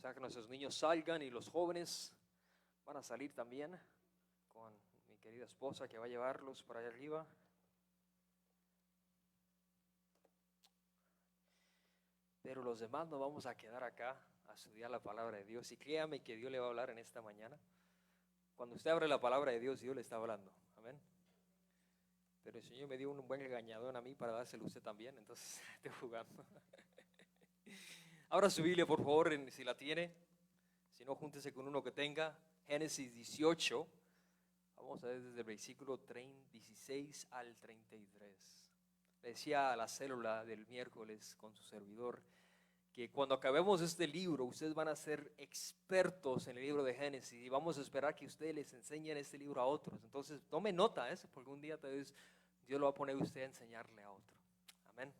dejar que nuestros niños salgan y los jóvenes van a salir también con mi querida esposa que va a llevarlos para allá arriba. Pero los demás nos vamos a quedar acá a estudiar la palabra de Dios. Y créame que Dios le va a hablar en esta mañana. Cuando usted abre la palabra de Dios, Dios le está hablando. Amén. Pero el Señor me dio un buen regañadón a mí para dárselo a usted también. Entonces estoy jugando. Abra su Biblia, por favor, si la tiene. Si no, júntese con uno que tenga. Génesis 18. Vamos a ver desde el versículo 16 al 33. Le decía a la célula del miércoles con su servidor que cuando acabemos este libro, ustedes van a ser expertos en el libro de Génesis y vamos a esperar que ustedes les enseñen este libro a otros. Entonces, tome nota, porque un día tal vez Dios lo va a poner a usted a enseñarle a otro. Amén.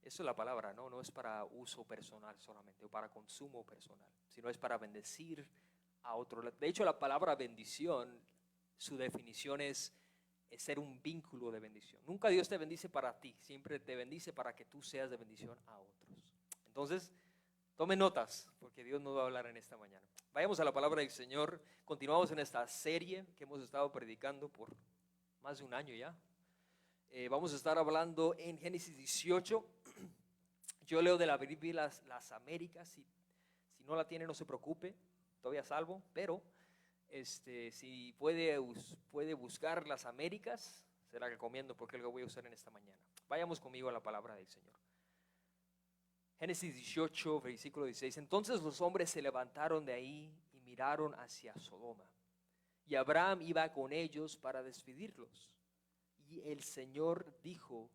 Eso es la palabra, no es para uso personal solamente o para consumo personal, sino es para bendecir a otro. De hecho, la palabra bendición, su definición es ser un vínculo de bendición. Nunca Dios te bendice para ti, siempre te bendice para que tú seas de bendición a otros. Entonces, tome notas, porque Dios nos va a hablar en esta mañana. Vayamos a la palabra del Señor. Continuamos en esta serie que hemos estado predicando por más de un año ya. Vamos a estar hablando en Génesis 18. Yo leo de la Biblia las Américas. Si no la tiene, no se preocupe, todavía salvo. Pero si puede buscar las Américas, se la recomiendo porque es lo que voy a usar en esta mañana. Vayamos conmigo a la palabra del Señor. Génesis 18, versículo 16. Entonces los hombres se levantaron de ahí y miraron hacia Sodoma. Y Abraham iba con ellos para despedirlos. Y el Señor dijo: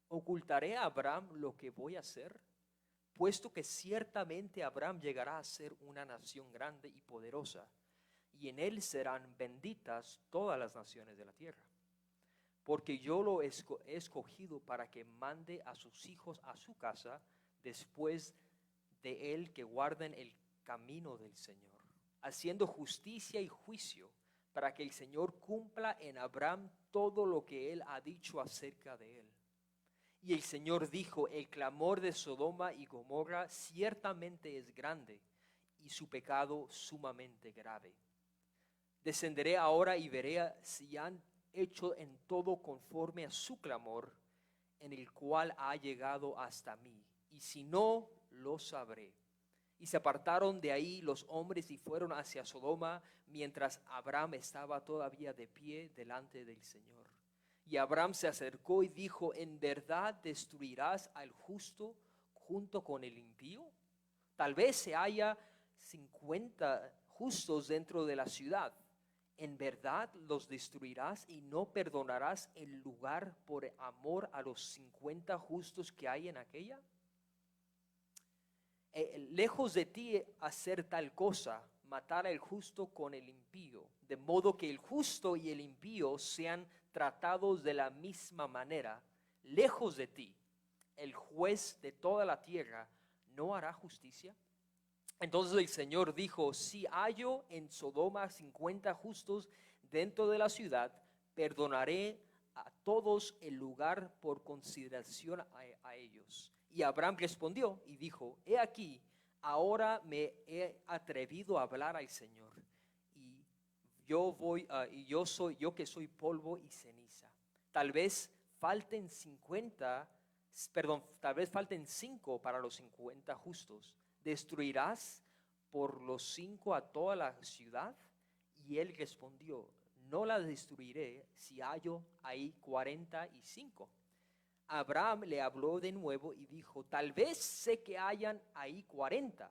¿ocultaré a Abraham lo que voy a hacer? Puesto que ciertamente Abraham llegará a ser una nación grande y poderosa, y en él serán benditas todas las naciones de la tierra. Porque yo lo he escogido para que mande a sus hijos a su casa después de él, que guarden el camino del Señor, haciendo justicia y juicio, para que el Señor cumpla en Abraham todo lo que él ha dicho acerca de él. Y el Señor dijo: el clamor de Sodoma y Gomorra ciertamente es grande, y su pecado sumamente grave. Descenderé ahora y veré si han hecho en todo conforme a su clamor, en el cual ha llegado hasta mí, y si no, lo sabré. Y se apartaron de ahí los hombres y fueron hacia Sodoma, mientras Abraham estaba todavía de pie delante del Señor. Y Abraham se acercó y dijo: ¿en verdad destruirás al justo junto con el impío? Tal vez se haya 50 justos dentro de la ciudad. ¿En verdad los destruirás y no perdonarás el lugar por amor a los 50 justos que hay en aquella? Lejos de ti hacer tal cosa, matar al justo con el impío, de modo que el justo y el impío sean tratados de la misma manera. Lejos de ti, el juez de toda la tierra no hará justicia. Entonces el Señor dijo: si hallo en Sodoma 50 justos dentro de la ciudad, perdonaré a todos el lugar por consideración a ellos. Y Abraham respondió y dijo: he aquí, ahora me he atrevido a hablar al Señor, y yo que soy polvo y ceniza. Tal vez falten 5 para los 50 justos. ¿Destruirás por los 5 a toda la ciudad? Y él respondió: no la destruiré si hallo ahí 45. Abraham le habló de nuevo y dijo: tal vez sé que hayan ahí 40.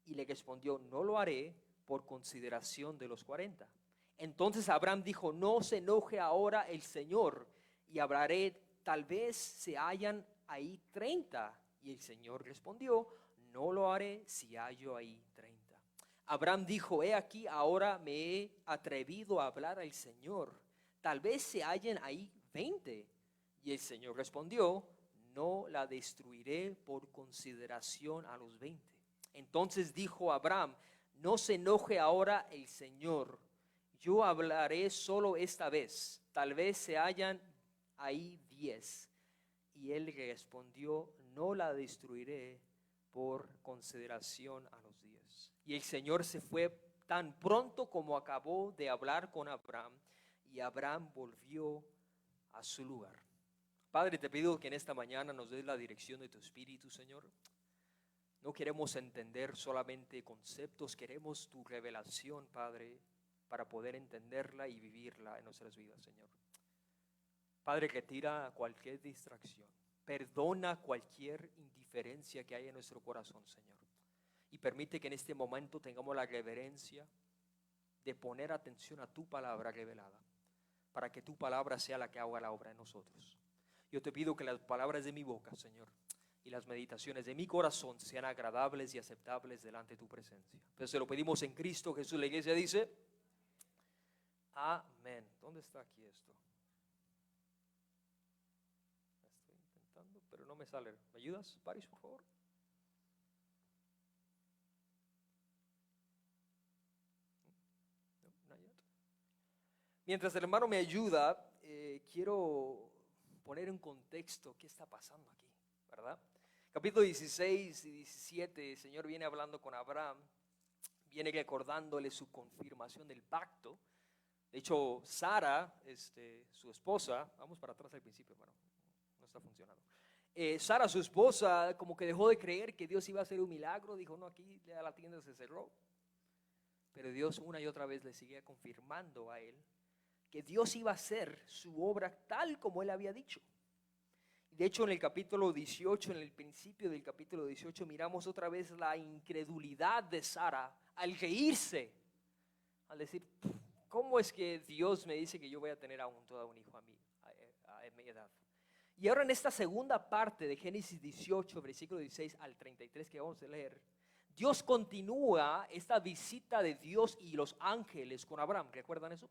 Y le respondió: no lo haré por consideración de los 40. Entonces Abraham dijo: no se enoje ahora el Señor, y hablaré, tal vez se hayan ahí 30. Y el Señor respondió: no lo haré si hallo ahí 30. Abraham dijo: he aquí, ahora me he atrevido a hablar al Señor, tal vez se hallen ahí 20. Y el Señor respondió: no la destruiré por consideración a los 20. Entonces dijo Abraham: no se enoje ahora el Señor, yo hablaré solo esta vez, tal vez se hallan ahí 10. Y él respondió: no la destruiré por consideración a los 10. Y el Señor se fue tan pronto como acabó de hablar con Abraham, y Abraham volvió a su lugar. Padre, te pido que en esta mañana nos des la dirección de tu Espíritu, Señor. No queremos entender solamente conceptos, queremos tu revelación, Padre, para poder entenderla y vivirla en nuestras vidas, Señor. Padre, retira cualquier distracción, perdona cualquier indiferencia que haya en nuestro corazón, Señor. Y permite que en este momento tengamos la reverencia de poner atención a tu palabra revelada, para que tu palabra sea la que haga la obra en nosotros. Yo te pido que las palabras de mi boca, Señor, y las meditaciones de mi corazón sean agradables y aceptables delante de tu presencia. Entonces se lo pedimos en Cristo Jesús. La iglesia dice, amén. ¿Dónde está aquí esto? Estoy intentando, pero no me sale. ¿Me ayudas, Paris, por favor? No, not yet. Mientras el hermano me ayuda, quiero poner en contexto qué está pasando aquí, ¿verdad? Capítulo 16 y 17, el Señor viene hablando con Abraham, viene recordándole su confirmación del pacto. De hecho, Sara, su esposa, vamos para atrás al principio, bueno, no está funcionando. Sara, su esposa, como que dejó de creer que Dios iba a hacer un milagro, dijo, no, aquí la tienda se cerró. Pero Dios una y otra vez le seguía confirmando a él que Dios iba a hacer su obra tal como él había dicho. De hecho, en el capítulo 18, en el principio del capítulo 18, miramos otra vez la incredulidad de Sara al reírse, al decir, ¿cómo es que Dios me dice que yo voy a tener aún todo un hijo a mi edad? Y ahora en esta segunda parte de Génesis 18, versículo 16 al 33 que vamos a leer, Dios continúa esta visita de Dios y los ángeles con Abraham. ¿Recuerdan eso?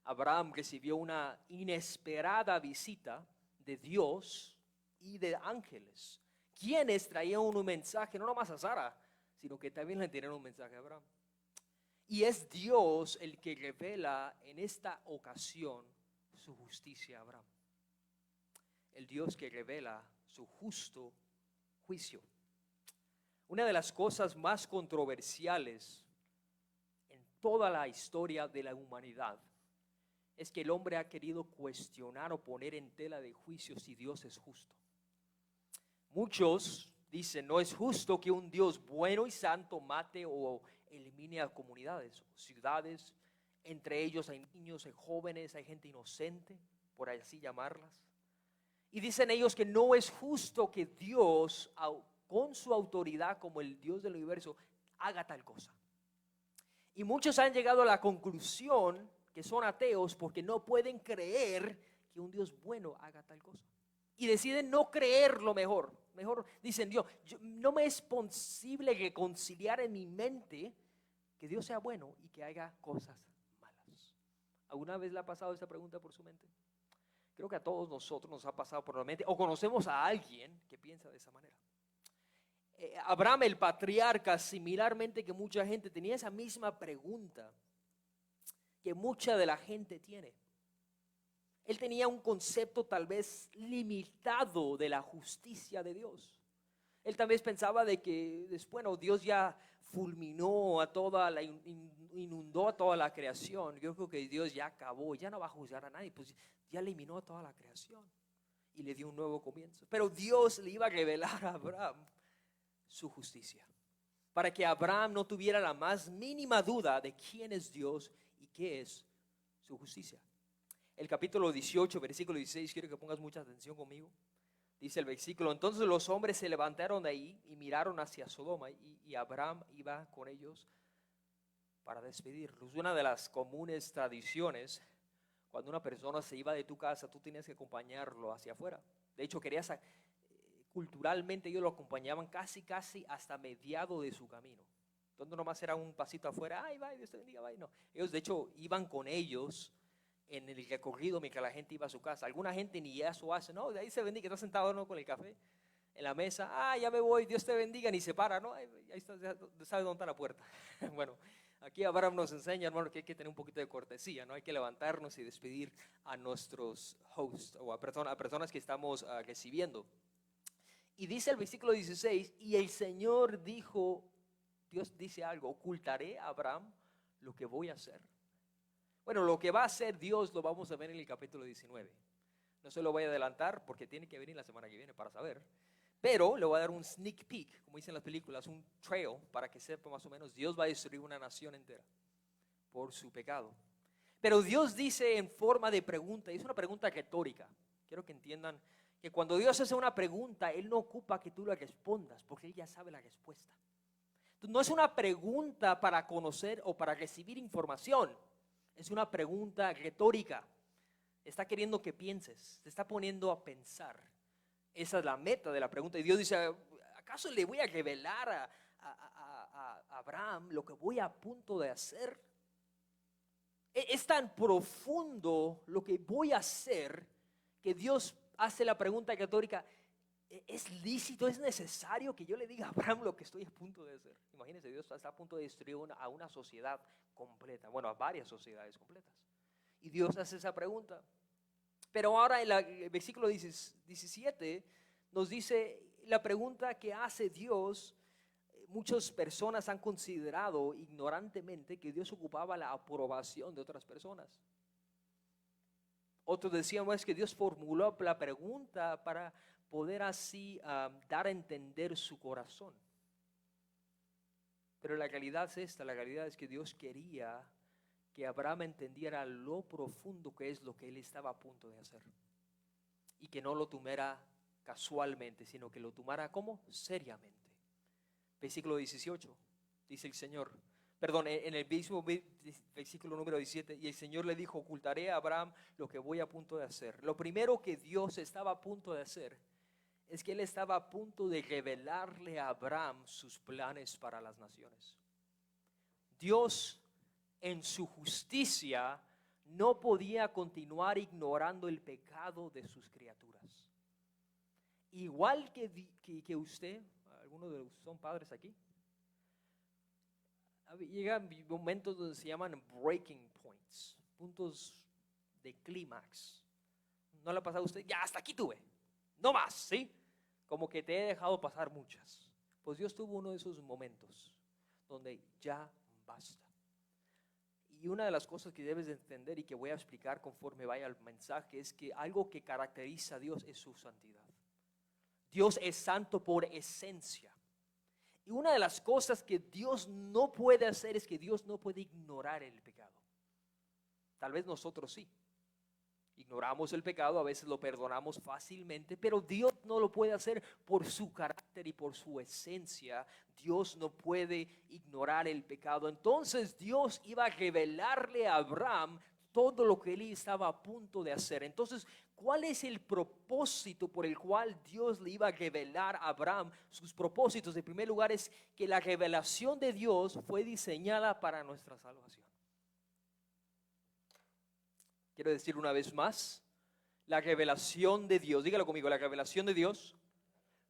Abraham recibió una inesperada visita de Dios y de ángeles, quienes traían un mensaje no nomás a Sara, sino que también le tenían un mensaje a Abraham. Y es Dios el que revela en esta ocasión su justicia a Abraham. El Dios que revela su justo juicio. Una de las cosas más controversiales en toda la historia de la humanidad es que el hombre ha querido cuestionar o poner en tela de juicio si Dios es justo. Muchos dicen, no es justo que un Dios bueno y santo mate o elimine a comunidades, ciudades. Entre ellos hay niños, hay jóvenes, hay gente inocente, por así llamarlas. Y dicen ellos que no es justo que Dios, con su autoridad como el Dios del universo, haga tal cosa. Y muchos han llegado a la conclusión que son ateos porque no pueden creer que un Dios bueno haga tal cosa. Y deciden no creerlo mejor. Mejor dicen, no me es posible reconciliar en mi mente que Dios sea bueno y que haga cosas malas. ¿Alguna vez le ha pasado esta pregunta por su mente? Creo que a todos nosotros nos ha pasado por la mente, o conocemos a alguien que piensa de esa manera. Abraham, el patriarca, similarmente que mucha gente, tenía esa misma pregunta que mucha de la gente tiene. Él tenía un concepto tal vez limitado de la justicia de Dios. Él tal vez pensaba de que bueno, Dios ya fulminó a inundó a toda la creación. Yo creo que Dios ya acabó, ya no va a juzgar a nadie, pues ya eliminó a toda la creación y le dio un nuevo comienzo. Pero Dios le iba a revelar a Abraham su justicia, para que Abraham no tuviera la más mínima duda de quién es Dios y qué es su justicia. El capítulo 18, versículo 16, quiero que pongas mucha atención conmigo. Dice el versículo, entonces los hombres se levantaron de ahí y miraron hacia Sodoma, y Abraham iba con ellos para despedirlos. Una de las comunes tradiciones, cuando una persona se iba de tu casa, tú tenías que acompañarlo hacia afuera. De hecho, culturalmente ellos lo acompañaban casi hasta mediado de su camino. Entonces nomás era un pasito afuera, ay, va, Dios te bendiga, va. No, ellos de hecho iban con ellos en el recorrido mientras la gente iba a su casa. Alguna gente ni eso hace, no, de ahí se bendiga, está sentado no con el café en la mesa, ya me voy, Dios te bendiga, ni se para, no, ahí está, sabe dónde está la puerta. Bueno, aquí Abraham nos enseña, hermano, que hay que tener un poquito de cortesía, no hay que levantarnos y despedir a nuestros hosts o a personas que estamos recibiendo. Y dice el versículo 16, y el Señor dijo Dios dice algo, ocultaré a Abraham lo que voy a hacer. Bueno, lo que va a hacer Dios lo vamos a ver en el capítulo 19. No se lo voy a adelantar porque tiene que venir la semana que viene para saber. Pero le voy a dar un sneak peek, como dicen las películas, un trail, para que sepa más o menos, Dios va a destruir una nación entera por su pecado. Pero Dios dice en forma de pregunta, y es una pregunta retórica. Quiero que entiendan que cuando Dios hace una pregunta, Él no ocupa que tú la respondas, porque Él ya sabe la respuesta. Entonces, no es una pregunta para conocer o para recibir información, es una pregunta retórica. Está queriendo que pienses, te está poniendo a pensar. Esa es la meta de la pregunta. Y Dios dice, ¿acaso le voy a revelar a Abraham lo que voy a punto de hacer? Es tan profundo lo que voy a hacer que Dios hace la pregunta retórica, ¿es lícito, es necesario que yo le diga a Abraham lo que estoy a punto de hacer? Imagínense, Dios está a punto de destruir a una sociedad completa, bueno, a varias sociedades completas. Y Dios hace esa pregunta. Pero ahora en el versículo 17 nos dice la pregunta que hace Dios. Muchas personas han considerado ignorantemente que Dios ocupaba la aprobación de otras personas. Otros decían es que Dios formuló la pregunta para poder así dar a entender su corazón. Pero la realidad es esta, la realidad es que Dios quería que Abraham entendiera lo profundo que es lo que él estaba a punto de hacer. Y que no lo tomara casualmente, sino que lo tomara como seriamente. Versículo 18, dice el Señor, perdón, en el mismo versículo número 17, y el Señor le dijo, ocultaré a Abraham lo que voy a punto de hacer. Lo primero que Dios estaba a punto de hacer es que Él estaba a punto de revelarle a Abraham sus planes para las naciones. Dios, en su justicia, no podía continuar ignorando el pecado de sus criaturas. Igual que usted, algunos de los son padres aquí, llegan momentos donde se llaman breaking points, puntos de clímax. ¿No le ha pasado a usted? Ya, hasta aquí tuve, no más, ¿sí? Como que te he dejado pasar muchas. Pues Dios tuvo uno de esos momentos donde ya basta. Y una de las cosas que debes de entender y que voy a explicar conforme vaya al mensaje es que algo que caracteriza a Dios es su santidad. Dios es santo por esencia. Y una de las cosas que Dios no puede hacer es que Dios no puede ignorar el pecado. Tal vez nosotros sí. Ignoramos el pecado, a veces lo perdonamos fácilmente, pero Dios no lo puede hacer por su carácter y por su esencia. Dios no puede ignorar el pecado. Entonces Dios iba a revelarle a Abraham todo lo que él estaba a punto de hacer. Entonces, ¿cuál es el propósito por el cual Dios le iba a revelar a Abraham sus propósitos? En primer lugar es que la revelación de Dios fue diseñada para nuestra salvación. Quiero decir una vez más, la revelación de Dios, dígalo conmigo, la revelación de Dios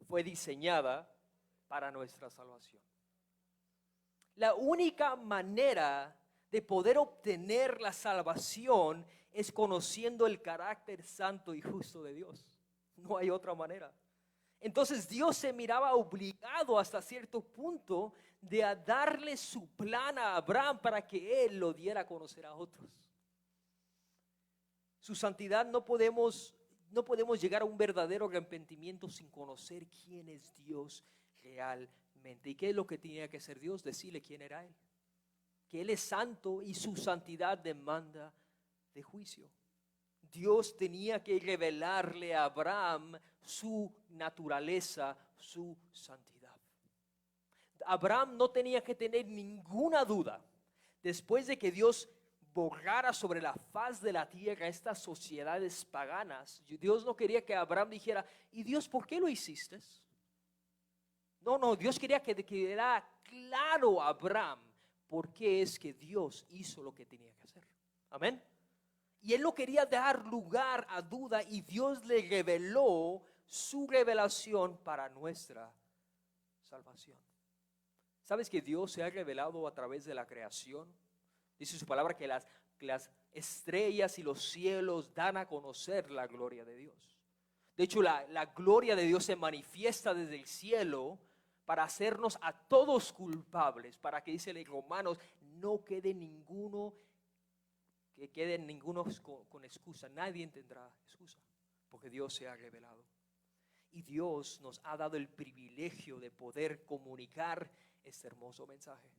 fue diseñada para nuestra salvación. La única manera de poder obtener la salvación es conociendo el carácter santo y justo de Dios. No hay otra manera. Entonces Dios se miraba obligado hasta cierto punto de darle su plan a Abraham para que él lo diera a conocer a otros. Su santidad no podemos llegar a un verdadero arrepentimiento sin conocer quién es Dios realmente. ¿Y qué es lo que tenía que hacer Dios? Decirle quién era Él. Que Él es santo y su santidad demanda de juicio. Dios tenía que revelarle a Abraham su naturaleza, su santidad. Abraham no tenía que tener ninguna duda. Después de que Dios borrara sobre la faz de la tierra estas sociedades paganas, Dios no quería que Abraham dijera, ¿y Dios por qué lo hiciste? No, Dios quería que quedara claro a Abraham por qué es que Dios hizo lo que tenía que hacer. Amén. Y él no quería dar lugar a duda y Dios le reveló su revelación para nuestra salvación. ¿Sabes que Dios se ha revelado a través de la creación? Dice su palabra que las estrellas y los cielos dan a conocer la gloria de Dios. De hecho, la gloria de Dios se manifiesta desde el cielo para hacernos a todos culpables, para que dice en Romanos, no quede ninguno, que quede ninguno con excusa, nadie tendrá excusa, porque Dios se ha revelado. Y Dios nos ha dado el privilegio de poder comunicar este hermoso mensaje.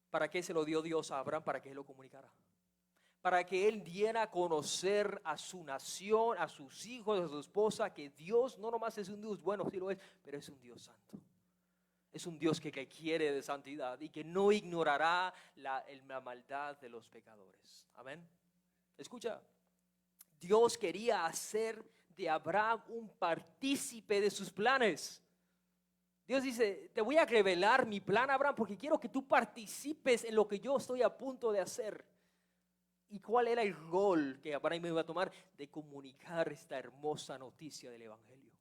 ¿Para qué se lo dio Dios a Abraham? Para que él lo comunicara. Para que él diera a conocer a su nación, a sus hijos, a su esposa, que Dios no nomás es un Dios bueno, sí lo es, pero es un Dios santo. Es un Dios que quiere de santidad y que no ignorará la maldad de los pecadores. Amén. Escucha, Dios quería hacer de Abraham un partícipe de sus planes. Dios dice, te voy a revelar mi plan, Abraham, porque quiero que tú participes en lo que yo estoy a punto de hacer. ¿Y cuál era el rol que Abraham iba a tomar? De comunicar esta hermosa noticia del Evangelio.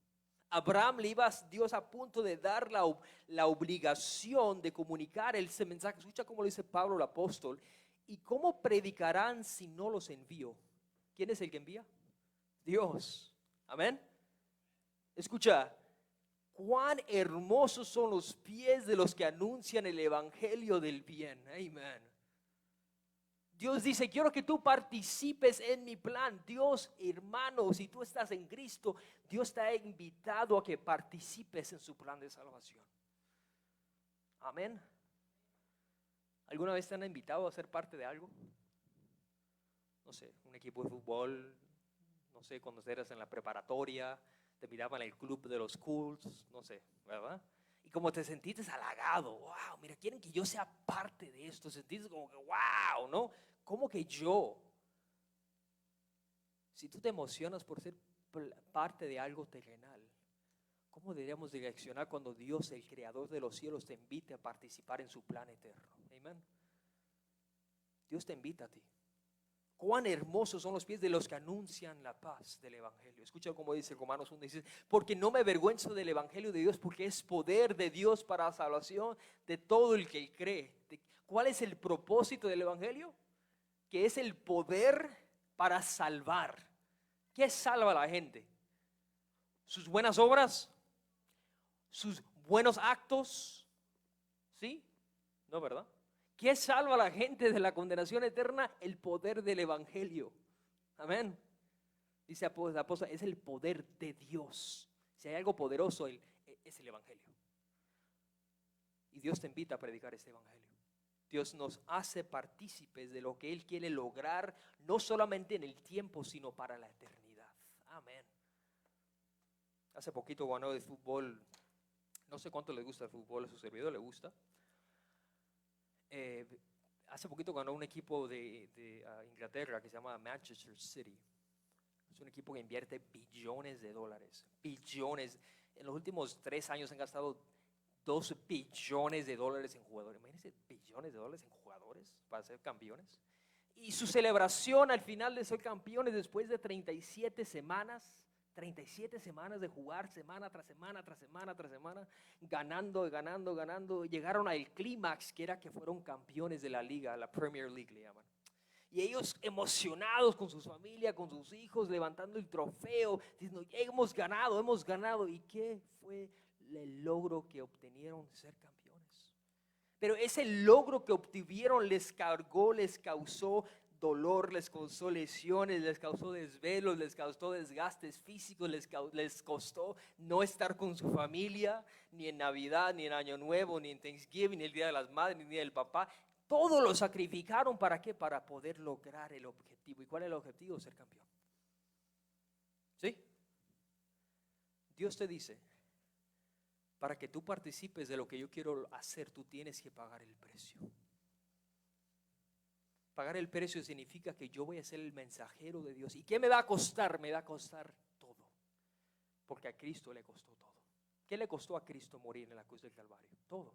Abraham le iba Dios a punto de dar la obligación de comunicar ese mensaje. Escucha cómo lo dice Pablo el apóstol. ¿Y cómo predicarán si no los envío? ¿Quién es el que envía? Dios. Amén. Escucha, cuán hermosos son los pies de los que anuncian el evangelio del bien. Amén. Dios dice, quiero que tú participes en mi plan. Dios, hermano, si tú estás en Cristo, Dios te ha invitado a que participes en su plan de salvación. Amén. ¿Alguna vez te han invitado a ser parte de algo? No sé, un equipo de fútbol, no sé, cuando eras en la preparatoria, te miraban en el club de los cools, no sé, ¿verdad? Y como te sentiste halagado, wow, mira, quieren que yo sea parte de esto, sentiste como que wow, ¿no? ¿Cómo que yo? Si tú te emocionas por ser parte de algo terrenal, ¿cómo deberíamos de reaccionar cuando Dios, el creador de los cielos, te invite a participar en su plan eterno? Amén. Dios te invita a ti. Cuán hermosos son los pies de los que anuncian la paz del evangelio. Escucha cómo dice Romanos 1, dice, porque no me avergüenzo del evangelio de Dios, porque es poder de Dios para la salvación de todo el que cree. ¿Cuál es el propósito del evangelio? Que es el poder para salvar. ¿Qué salva a la gente? ¿Sus buenas obras? ¿Sus buenos actos? ¿Sí? ¿No, verdad? ¿Qué salva a la gente de la condenación eterna? El poder del evangelio. Amén. Dice el apóstol, es el poder de Dios. Si hay algo poderoso, es el evangelio. Y Dios te invita a predicar este evangelio. Dios nos hace partícipes de lo que Él quiere lograr, no solamente en el tiempo, sino para la eternidad. Amén. Hace poquito ganó de fútbol, no sé cuánto le gusta el fútbol, a su servidor le gusta. Hace poquito ganó un equipo de Inglaterra que se llama Manchester City. Es un equipo que invierte billones de dólares. Billones. En los últimos 3 años han gastado 2 billones de dólares en jugadores. Imagínense, billones de dólares en jugadores para ser campeones. Y su celebración al final de ser campeones después de 37 semanas. 37 semanas de jugar semana tras semana, tras semana, tras semana, ganando. Llegaron al clímax que era que fueron campeones de la liga, la Premier League le llaman. Y ellos emocionados con sus familias, con sus hijos, levantando el trofeo, diciendo, hemos ganado. ¿Y qué fue el logro que obtenieron de ser campeones? Pero ese logro que obtuvieron les causó dolor, les causó lesiones, les causó desvelos, les causó desgastes físicos, les costó no estar con su familia, ni en Navidad, ni en Año Nuevo, ni en Thanksgiving, ni el Día de las Madres, ni el Día del Papá. Todo lo sacrificaron, ¿para qué? Para poder lograr el objetivo. ¿Y cuál es el objetivo? Ser campeón. ¿Sí? Dios te dice, para que tú participes de lo que yo quiero hacer, tú tienes que pagar el precio. Pagar el precio significa que yo voy a ser el mensajero de Dios. ¿Y qué me va a costar? Me va a costar todo. Porque a Cristo le costó todo. ¿Qué le costó a Cristo morir en la cruz del Calvario? Todo.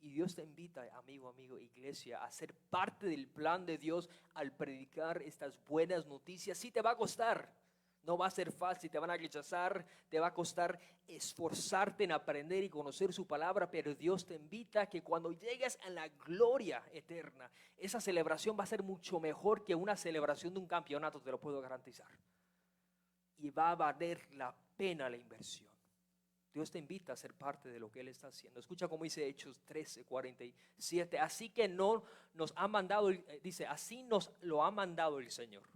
Y Dios te invita, amigo, iglesia, a ser parte del plan de Dios al predicar estas buenas noticias. Sí te va a costar. No va a ser fácil, te van a rechazar, te va a costar esforzarte en aprender y conocer su palabra, pero Dios te invita a que cuando llegues a la gloria eterna, esa celebración va a ser mucho mejor que una celebración de un campeonato, te lo puedo garantizar. Y va a valer la pena la inversión. Dios te invita a ser parte de lo que Él está haciendo. Escucha cómo dice Hechos 13:47. Así que no nos ha mandado, dice, así nos lo ha mandado el Señor.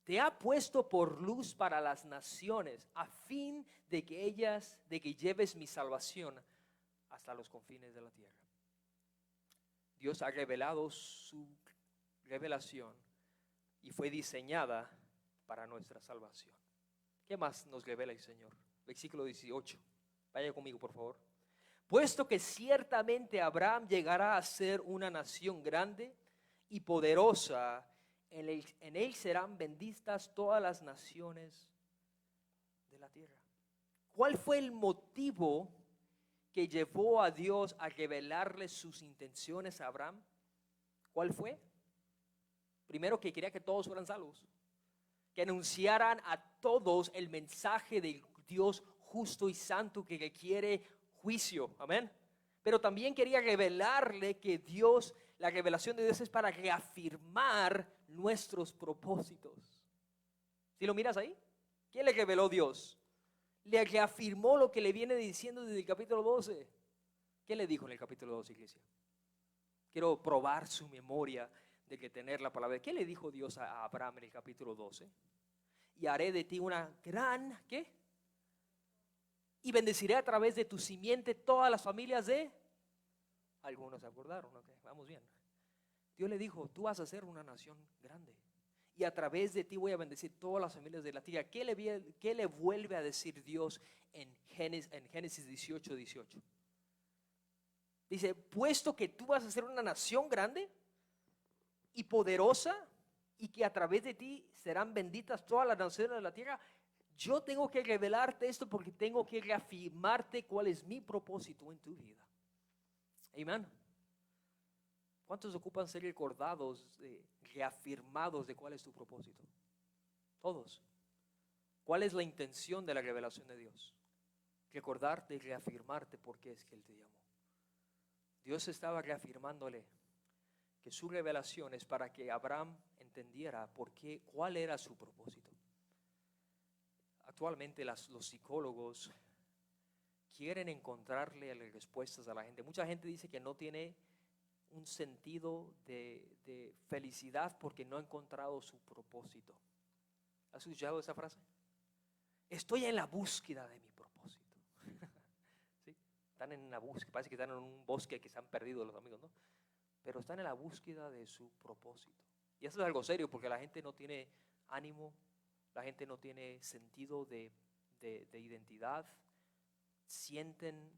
Te ha puesto por luz para las naciones, a fin de que lleves mi salvación hasta los confines de la tierra. Dios ha revelado su revelación y fue diseñada para nuestra salvación. ¿Qué más nos revela el Señor? Versículo 18. Vaya conmigo, por favor. Puesto que ciertamente Abraham llegará a ser una nación grande y poderosa, en él serán benditas todas las naciones de la tierra. ¿Cuál fue el motivo que llevó a Dios a revelarle sus intenciones a Abraham? ¿Cuál fue? Primero, que quería que todos fueran salvos, que anunciaran a todos el mensaje del Dios justo y santo que requiere juicio, amén. Pero también quería revelarle que Dios, la revelación de Dios es para reafirmar nuestros propósitos. ¿Sí lo miras ahí? ¿Qué le reveló Dios? Le reafirmó lo que le viene diciendo desde el capítulo 12. ¿Qué le dijo en el capítulo 12, iglesia? Quiero probar su memoria de que tener la palabra. ¿Qué le dijo Dios a Abraham en el capítulo 12? Y haré de ti una gran, ¿qué? Y bendeciré a través de tu simiente todas las familias de... Algunos se acordaron, ¿ok? Vamos bien. Dios le dijo, tú vas a ser una nación grande. Y a través de ti voy a bendecir todas las familias de la tierra. ¿Qué le vuelve a decir Dios en Génesis 18:18? Dice, puesto que tú vas a ser una nación grande y poderosa, y que a través de ti serán benditas todas las naciones de la tierra, yo tengo que revelarte esto porque tengo que reafirmarte cuál es mi propósito en tu vida. Amén. ¿Cuántos ocupan ser recordados, reafirmados de cuál es tu propósito? Todos. ¿Cuál es la intención de la revelación de Dios? Recordarte y reafirmarte por qué es que Él te llamó. Dios estaba reafirmándole que su revelación es para que Abraham entendiera cuál era su propósito. Actualmente los psicólogos quieren encontrarle las respuestas a la gente. Mucha gente dice que no tiene un sentido de felicidad porque no ha encontrado su propósito. ¿Has escuchado esa frase? Estoy en la búsqueda de mi propósito. ¿Sí? Están en la búsqueda, parece que están en un bosque que se han perdido los amigos, ¿no? Pero están en la búsqueda de su propósito. Y eso es algo serio porque la gente no tiene ánimo, la gente no tiene sentido de identidad, sienten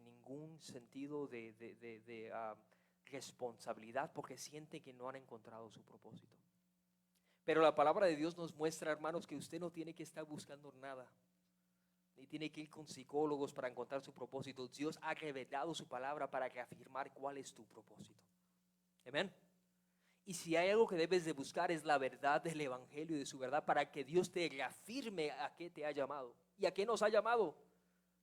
ningún sentido de responsabilidad porque sienten que no han encontrado su propósito. Pero la palabra de Dios nos muestra, hermanos, que usted no tiene que estar buscando nada, ni tiene que ir con psicólogos para encontrar su propósito. Dios ha revelado su palabra para reafirmar cuál es tu propósito. Amén. Y si hay algo que debes de buscar es la verdad del evangelio y de su verdad para que Dios te reafirme a qué te ha llamado y a qué nos ha llamado.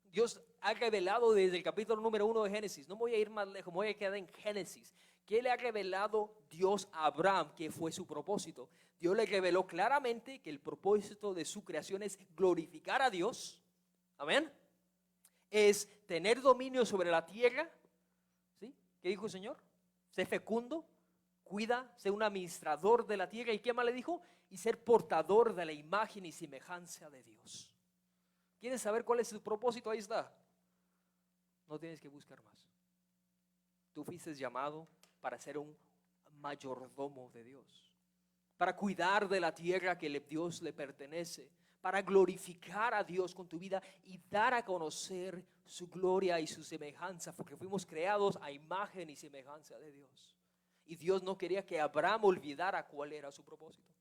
Dios ha revelado desde el capítulo número 1 de Génesis. No me voy a ir más lejos, me voy a quedar en Génesis. ¿Qué le ha revelado Dios a Abraham? ¿Qué fue su propósito? Dios le reveló claramente que el propósito de su creación es glorificar a Dios. Amén. Es tener dominio sobre la tierra. ¿Sí? ¿Qué dijo el Señor? Sé fecundo, cuida, sé un administrador de la tierra. ¿Y qué más le dijo? Y ser portador de la imagen y semejanza de Dios. ¿Quieres saber cuál es su propósito? Ahí está. No tienes que buscar más. Tú fuiste llamado para ser un mayordomo de Dios, para cuidar de la tierra que Dios le pertenece, para glorificar a Dios con tu vida y dar a conocer su gloria y su semejanza, porque fuimos creados a imagen y semejanza de Dios. Y Dios no quería que Abraham olvidara cuál era su propósito.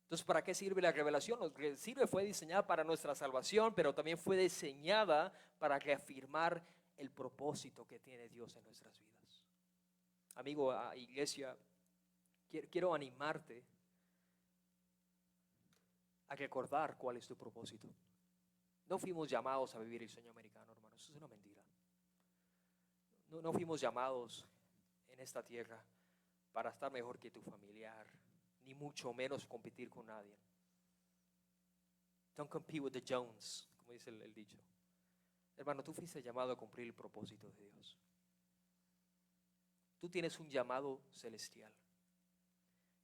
Entonces, ¿para qué sirve la revelación? Lo que sirve fue diseñada para nuestra salvación, pero también fue diseñada para reafirmar el propósito que tiene Dios en nuestras vidas. Amigo, iglesia, quiero animarte a recordar cuál es tu propósito. No fuimos llamados a vivir el sueño americano, hermanos, eso es una mentira. No fuimos llamados en esta tierra para estar mejor que tu familiar, ni mucho menos competir con nadie. Don't compete with the Jones, como dice el dicho. Hermano, tú fuiste llamado a cumplir el propósito de Dios. Tú tienes un llamado celestial.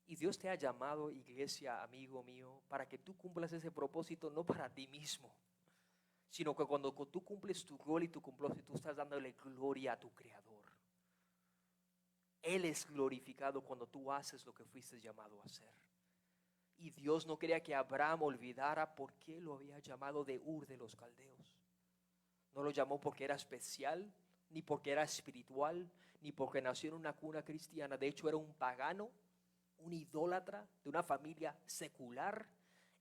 Y Dios te ha llamado, iglesia, amigo mío, para que tú cumplas ese propósito, no para ti mismo, sino que cuando tú cumples tu rol y tu propósito, tú estás dándole gloria a tu Creador. Él es glorificado cuando tú haces lo que fuiste llamado a hacer. Y Dios no quería que Abraham olvidara por qué lo había llamado de Ur de los Caldeos. No lo llamó porque era especial, ni porque era espiritual, ni porque nació en una cuna cristiana. De hecho, era un pagano, un idólatra de una familia secular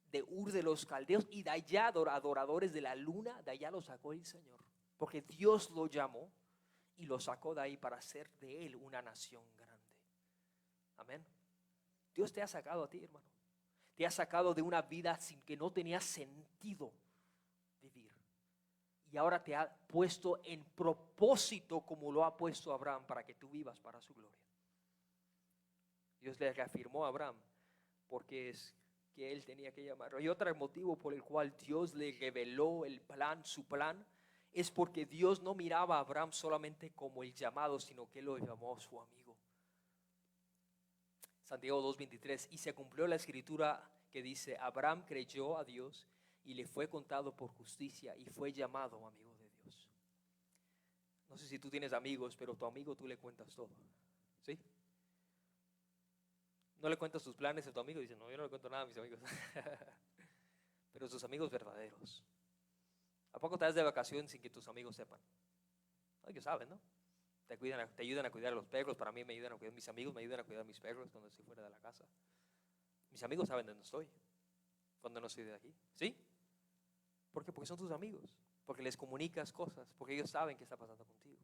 de Ur de los Caldeos, y de allá adoradores de la luna, de allá lo sacó el Señor, porque Dios lo llamó y lo sacó de ahí para hacer de él una nación grande. Amén. Dios te ha sacado a ti, hermano. Te ha sacado de una vida sin que no tenía sentido vivir. Y ahora te ha puesto en propósito como lo ha puesto Abraham para que tú vivas para su gloria. Dios le reafirmó a Abraham porque es que él tenía que llamarlo. Y otro motivo por el cual Dios le reveló el plan, su plan, es porque Dios no miraba a Abraham solamente como el llamado, sino que lo llamó su amigo. Santiago 2:23, y se cumplió la escritura que dice: Abraham creyó a Dios y le fue contado por justicia y fue llamado amigo de Dios. No sé si tú tienes amigos, pero tu amigo tú le cuentas todo, ¿sí? No le cuentas tus planes a tu amigo, dice: no, yo no le cuento nada a mis amigos. Pero tus amigos verdaderos. ¿A poco te das de vacaciones sin que tus amigos sepan? No, ellos saben, ¿no? Te ayudan a cuidar a los perros. Para mí me ayudan a cuidar, mis amigos me ayudan a cuidar a mis perros cuando estoy fuera de la casa. Mis amigos saben dónde estoy cuando no estoy de aquí, ¿sí? ¿Por qué? Porque son tus amigos, porque les comunicas cosas, porque ellos saben qué está pasando contigo,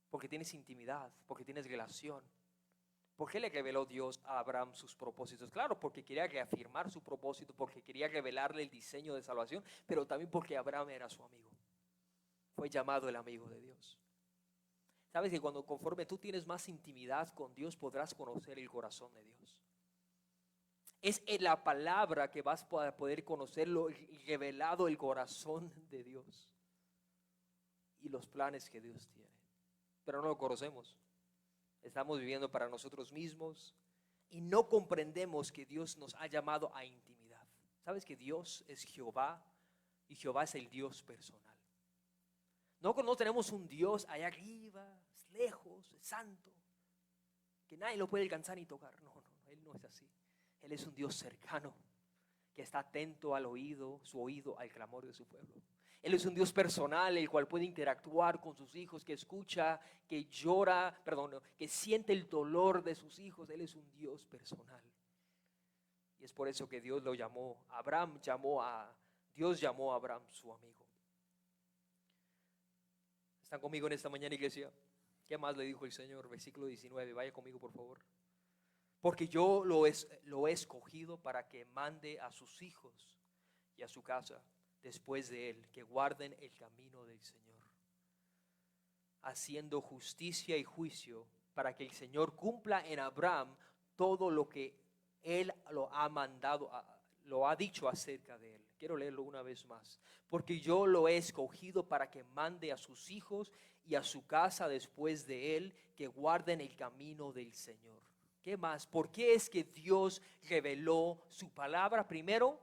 porque tienes intimidad, porque tienes relación. ¿Por qué le reveló Dios a Abraham sus propósitos? Claro, porque quería reafirmar su propósito, porque quería revelarle el diseño de salvación, pero también porque Abraham era su amigo. Fue llamado el amigo de Dios. Sabes que cuando conforme tú tienes más intimidad con Dios, podrás conocer el corazón de Dios. Es en la palabra que vas a poder conocerlo, revelado el corazón de Dios y los planes que Dios tiene. Pero no lo conocemos. Estamos viviendo para nosotros mismos y no comprendemos que Dios nos ha llamado a intimidad. ¿Sabes que Dios es Jehová y Jehová es el Dios personal? No tenemos un Dios allá arriba, lejos, santo, que nadie lo puede alcanzar ni tocar. No, Él no es así. Él es un Dios cercano, que está atento al oído, su oído al clamor de su pueblo. Él es un Dios personal, el cual puede interactuar con sus hijos, que escucha, que llora, que siente el dolor de sus hijos. Él es un Dios personal. Y es por eso que Dios lo llamó, Dios llamó a Abraham su amigo. ¿Están conmigo en esta mañana, iglesia? ¿Qué más le dijo el Señor? Versículo 19, vaya conmigo por favor. Porque yo lo he escogido para que mande a sus hijos y a su casa después de él, que guarden el camino del Señor, haciendo justicia y juicio, para que el Señor cumpla en Abraham todo lo que él lo ha mandado, lo ha dicho acerca de él. Quiero leerlo una vez más. Porque yo lo he escogido para que mande a sus hijos y a su casa después de él, que guarden el camino del Señor. ¿Qué más? ¿Por qué es que Dios reveló su palabra? Primero,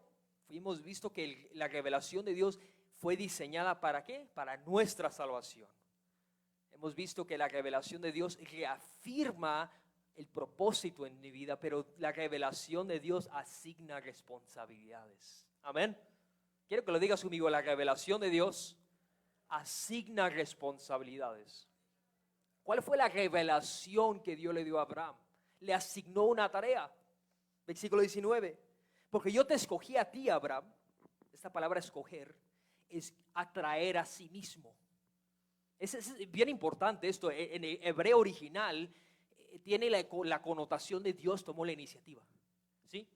hemos visto que la revelación de Dios fue diseñada ¿para qué? Para nuestra salvación. Hemos visto que la revelación de Dios reafirma el propósito en mi vida, pero la revelación de Dios asigna responsabilidades. Amén. Quiero que lo digas conmigo, la revelación de Dios asigna responsabilidades. ¿Cuál fue la revelación que Dios le dio a Abraham? Le asignó una tarea. Versículo 19. Porque yo te escogí a ti, Abraham. Esta palabra escoger es atraer a sí mismo. Es bien importante esto. En el hebreo original tiene la connotación de Dios tomó la iniciativa. ¿Sí?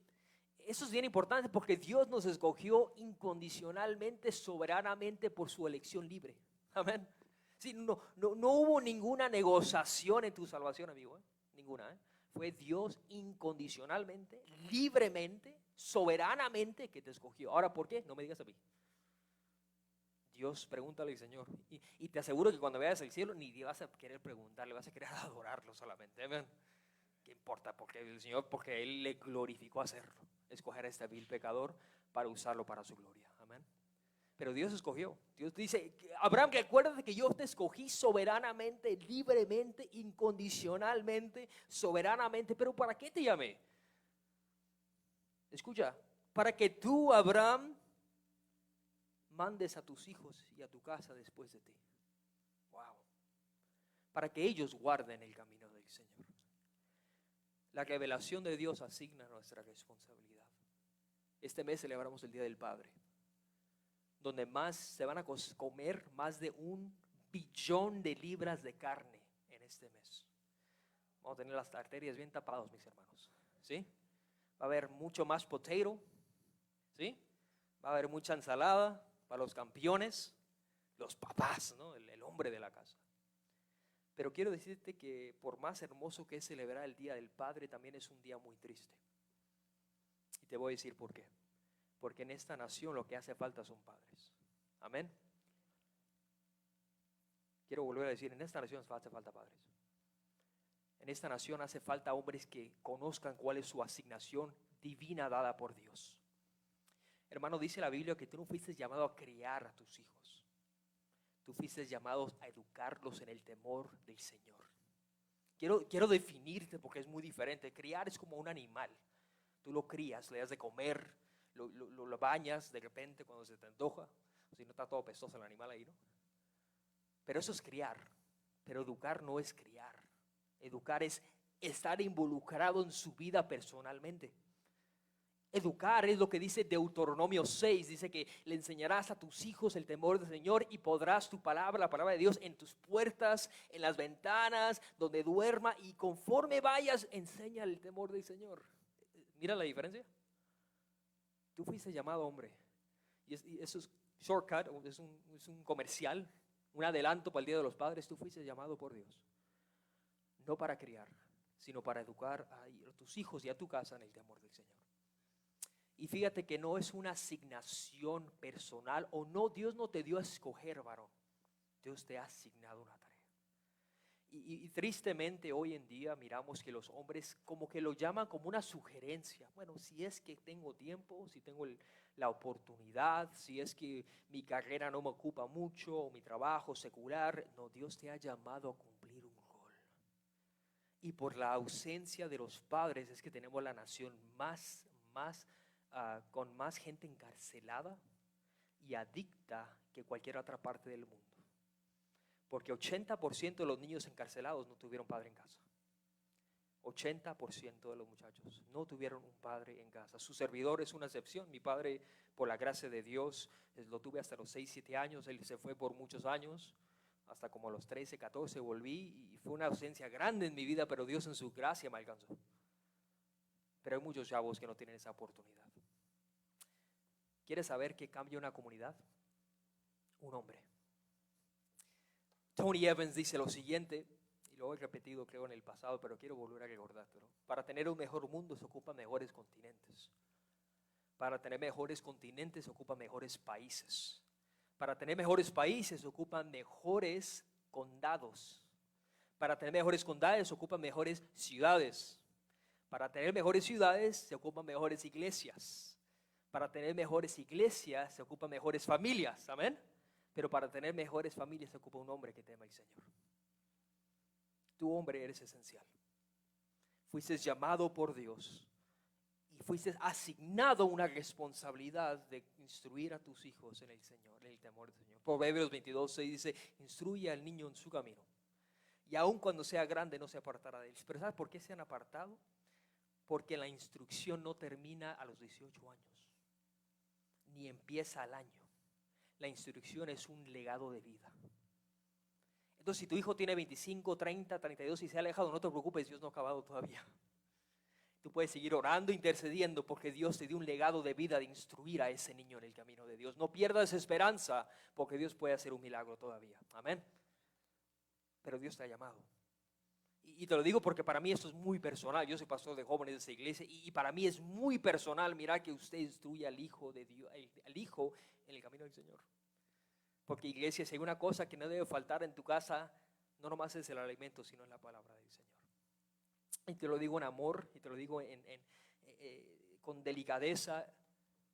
Eso es bien importante porque Dios nos escogió incondicionalmente, soberanamente por su elección libre. Amén. Sí, no hubo ninguna negociación en tu salvación, amigo. Ninguna. Fue Dios incondicionalmente, libremente, soberanamente que te escogió. Ahora, ¿por qué? No me digas a mí. Dios, pregúntale, Señor. Y te aseguro que cuando veas el cielo, ni vas a querer preguntarle, vas a querer adorarlo solamente. Amén. ¿Qué importa? Porque el Señor, porque Él le glorificó hacerlo. Escoger a este vil pecador para usarlo para su gloria. Amén. Pero Dios escogió. Dios dice, Abraham, que acuérdate que yo te escogí soberanamente, libremente, incondicionalmente, soberanamente. Pero ¿para qué te llamé? Escucha, para que tú, Abraham, mandes a tus hijos y a tu casa después de ti. Wow. Para que ellos guarden el camino del Señor. La revelación de Dios asigna nuestra responsabilidad. Este mes celebramos el Día del Padre, donde se van a comer más de 1 billón de libras de carne en este mes. Vamos a tener las arterias bien tapadas, mis hermanos. ¿Sí? Va a haber mucho más potato. ¿Sí? Va a haber mucha ensalada para los campeones, los papás, ¿no? El hombre de la casa. Pero quiero decirte que por más hermoso que es celebrar el Día del Padre, también es un día muy triste. Y te voy a decir por qué. Porque en esta nación lo que hace falta son padres. Amén. Quiero volver a decir, en esta nación hace falta padres. En esta nación hace falta hombres que conozcan cuál es su asignación divina dada por Dios. Hermano, dice la Biblia que tú no fuiste llamado a criar a tus hijos. Tú fuiste llamado a educarlos en el temor del Señor. Quiero definirte porque es muy diferente. Criar es como un animal. Tú lo crías, le das de comer, lo bañas de repente cuando se te antoja. Si no está todo pestoso el animal ahí, ¿no? Pero eso es criar. Pero educar no es criar. Educar es estar involucrado en su vida personalmente. Educar es lo que dice Deuteronomio 6, dice que le enseñarás a tus hijos el temor del Señor y podrás tu palabra, la palabra de Dios, en tus puertas, en las ventanas, donde duerma, y conforme vayas, enseña el temor del Señor. Mira la diferencia. Tú fuiste llamado hombre, y eso es shortcut, es un comercial, un adelanto para el Día de los Padres. Tú fuiste llamado por Dios, no para criar, sino para educar a tus hijos y a tu casa en el temor del Señor. Y fíjate que no es una asignación personal, o no, Dios no te dio a escoger, varón. Dios te ha asignado una tarea. Y tristemente hoy en día miramos que los hombres como que lo llaman como una sugerencia. Bueno, si es que tengo tiempo, si tengo la oportunidad, si es que mi carrera no me ocupa mucho, o mi trabajo secular. No, Dios te ha llamado a cumplir un rol. Y por la ausencia de los padres es que tenemos la nación con más gente encarcelada y adicta que cualquier otra parte del mundo. Porque 80% de los niños encarcelados no tuvieron padre en casa. 80% de los muchachos no tuvieron un padre en casa. Su servidor es una excepción. Mi padre, por la gracia de Dios, lo tuve hasta los 6, 7 años. Él se fue por muchos años, hasta como a los 13, 14 volví, y fue una ausencia grande en mi vida, pero Dios en su gracia me alcanzó. Pero hay muchos chavos que no tienen esa oportunidad. ¿Quieres saber qué cambia una comunidad? Un hombre. Tony Evans dice lo siguiente, y lo he repetido creo en el pasado, pero quiero volver a recordártelo. Para tener un mejor mundo se ocupan mejores continentes. Para tener mejores continentes se ocupan mejores países. Para tener mejores países se ocupan mejores condados. Para tener mejores condados se ocupan mejores ciudades. Para tener mejores ciudades se ocupan mejores iglesias. Para tener mejores iglesias se ocupan mejores familias. Amén. Pero para tener mejores familias se ocupa un hombre que tema al Señor. Tu hombre eres esencial. Fuiste llamado por Dios y fuiste asignado una responsabilidad de instruir a tus hijos en el Señor, en el temor del Señor. Proverbios 22:6 dice: instruye al niño en su camino, y aun cuando sea grande no se apartará de él. Pero ¿sabes por qué se han apartado? Porque la instrucción no termina a los 18 años, ni empieza al año. La instrucción es un legado de vida. Entonces, si tu hijo tiene 25, 30, 32 y se ha alejado, no te preocupes, Dios no ha acabado todavía. Tú puedes seguir orando, intercediendo, porque Dios te dio un legado de vida de instruir a ese niño en el camino de Dios. No pierdas esperanza, porque Dios puede hacer un milagro todavía. Amén. Pero Dios te ha llamado. Y te lo digo porque para mí esto es muy personal. Yo soy pastor de jóvenes de esta iglesia, y para mí es muy personal mirar que usted instruye al Hijo de Dios, al Hijo en el camino del Señor. Porque iglesia, si hay una cosa que no debe faltar en tu casa, no nomás es el alimento, sino es la palabra del Señor. Y te lo digo en amor, y te lo digo con delicadeza,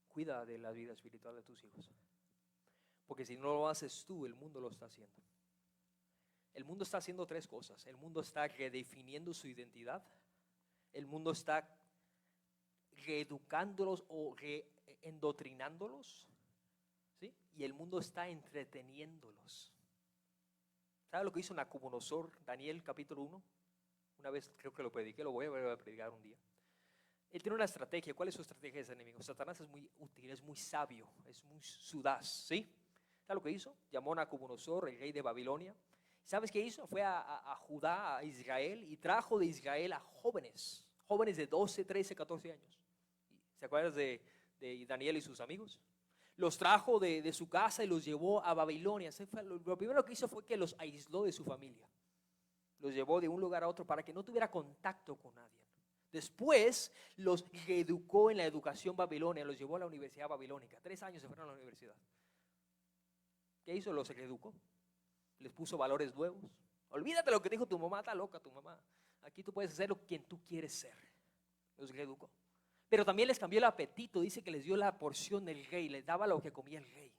cuida de la vida espiritual de tus hijos. Porque si no lo haces tú, el mundo lo está haciendo. El mundo está haciendo tres cosas. El mundo está redefiniendo su identidad. El mundo está reeducándolos o reendoctrinándolos, ¿sí? Y el mundo está entreteniéndolos. ¿Sabe lo que hizo Nabucodonosor, Daniel capítulo 1? Una vez creo que lo prediqué, lo voy a volver a predicar un día. Él tiene una estrategia. ¿Cuál es su estrategia de ese enemigo? Satanás es muy útil, es muy sabio, es muy sudaz, ¿sí? ¿Sabe lo que hizo? Llamó a Nabucodonosor, el rey de Babilonia. ¿Sabes qué hizo? Fue a Judá, a Israel, y trajo de Israel a jóvenes de 12, 13, 14 años. ¿Se acuerdan de Daniel y sus amigos? Los trajo de su casa y los llevó a Babilonia. Lo primero que hizo fue que los aisló de su familia. Los llevó de un lugar a otro para que no tuviera contacto con nadie. Después los reeducó en la educación babilonia, los llevó a la universidad babilónica. 3 años se fueron a la universidad. ¿Qué hizo? Los reeducó. Les puso valores nuevos. Olvídate lo que dijo tu mamá, está loca tu mamá. Aquí tú puedes ser quien tú quieres ser. Los reeducó. Pero también les cambió el apetito. Dice que les dio la porción del rey, les daba lo que comía el rey.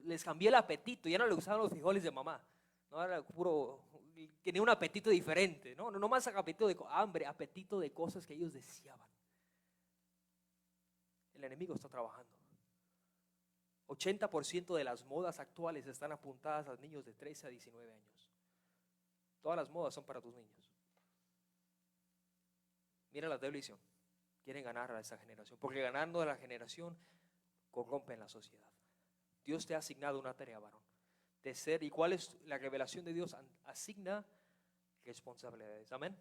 Les cambió el apetito. Ya no le gustaban los frijoles de mamá. No era puro, tenía un apetito diferente. No más apetito de hambre, apetito de cosas que ellos deseaban. El enemigo está trabajando. 80% de las modas actuales están apuntadas a niños de 13 a 19 años. Todas las modas son para tus niños. Mira la televisión. Quieren ganar a esa generación, porque ganando a la generación corrompen la sociedad. Dios te ha asignado una tarea, varón, de ser. ¿Y cuál es la revelación de Dios? Asigna responsabilidades. Amén.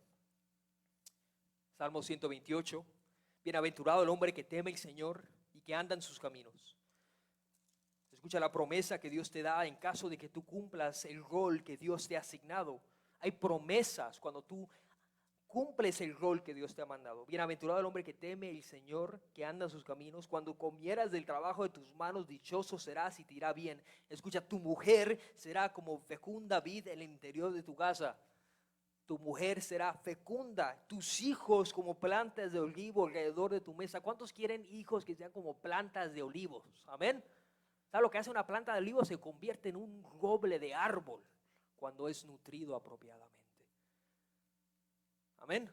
Salmo 128. Bienaventurado el hombre que teme al Señor y que anda en sus caminos. Escucha la promesa que Dios te da en caso de que tú cumplas el rol que Dios te ha asignado. Hay promesas cuando tú cumples el rol que Dios te ha mandado. Bienaventurado el hombre que teme al Señor, que anda en sus caminos. Cuando comieras del trabajo de tus manos, dichoso serás y te irá bien. Escucha, tu mujer será como fecunda vid en el interior de tu casa. Tu mujer será fecunda, tus hijos como plantas de olivo alrededor de tu mesa. ¿Cuántos quieren hijos que sean como plantas de olivos? Amén. ¿Sabes lo que hace una planta de olivo? Se convierte en un roble de árbol cuando es nutrido apropiadamente. Amén.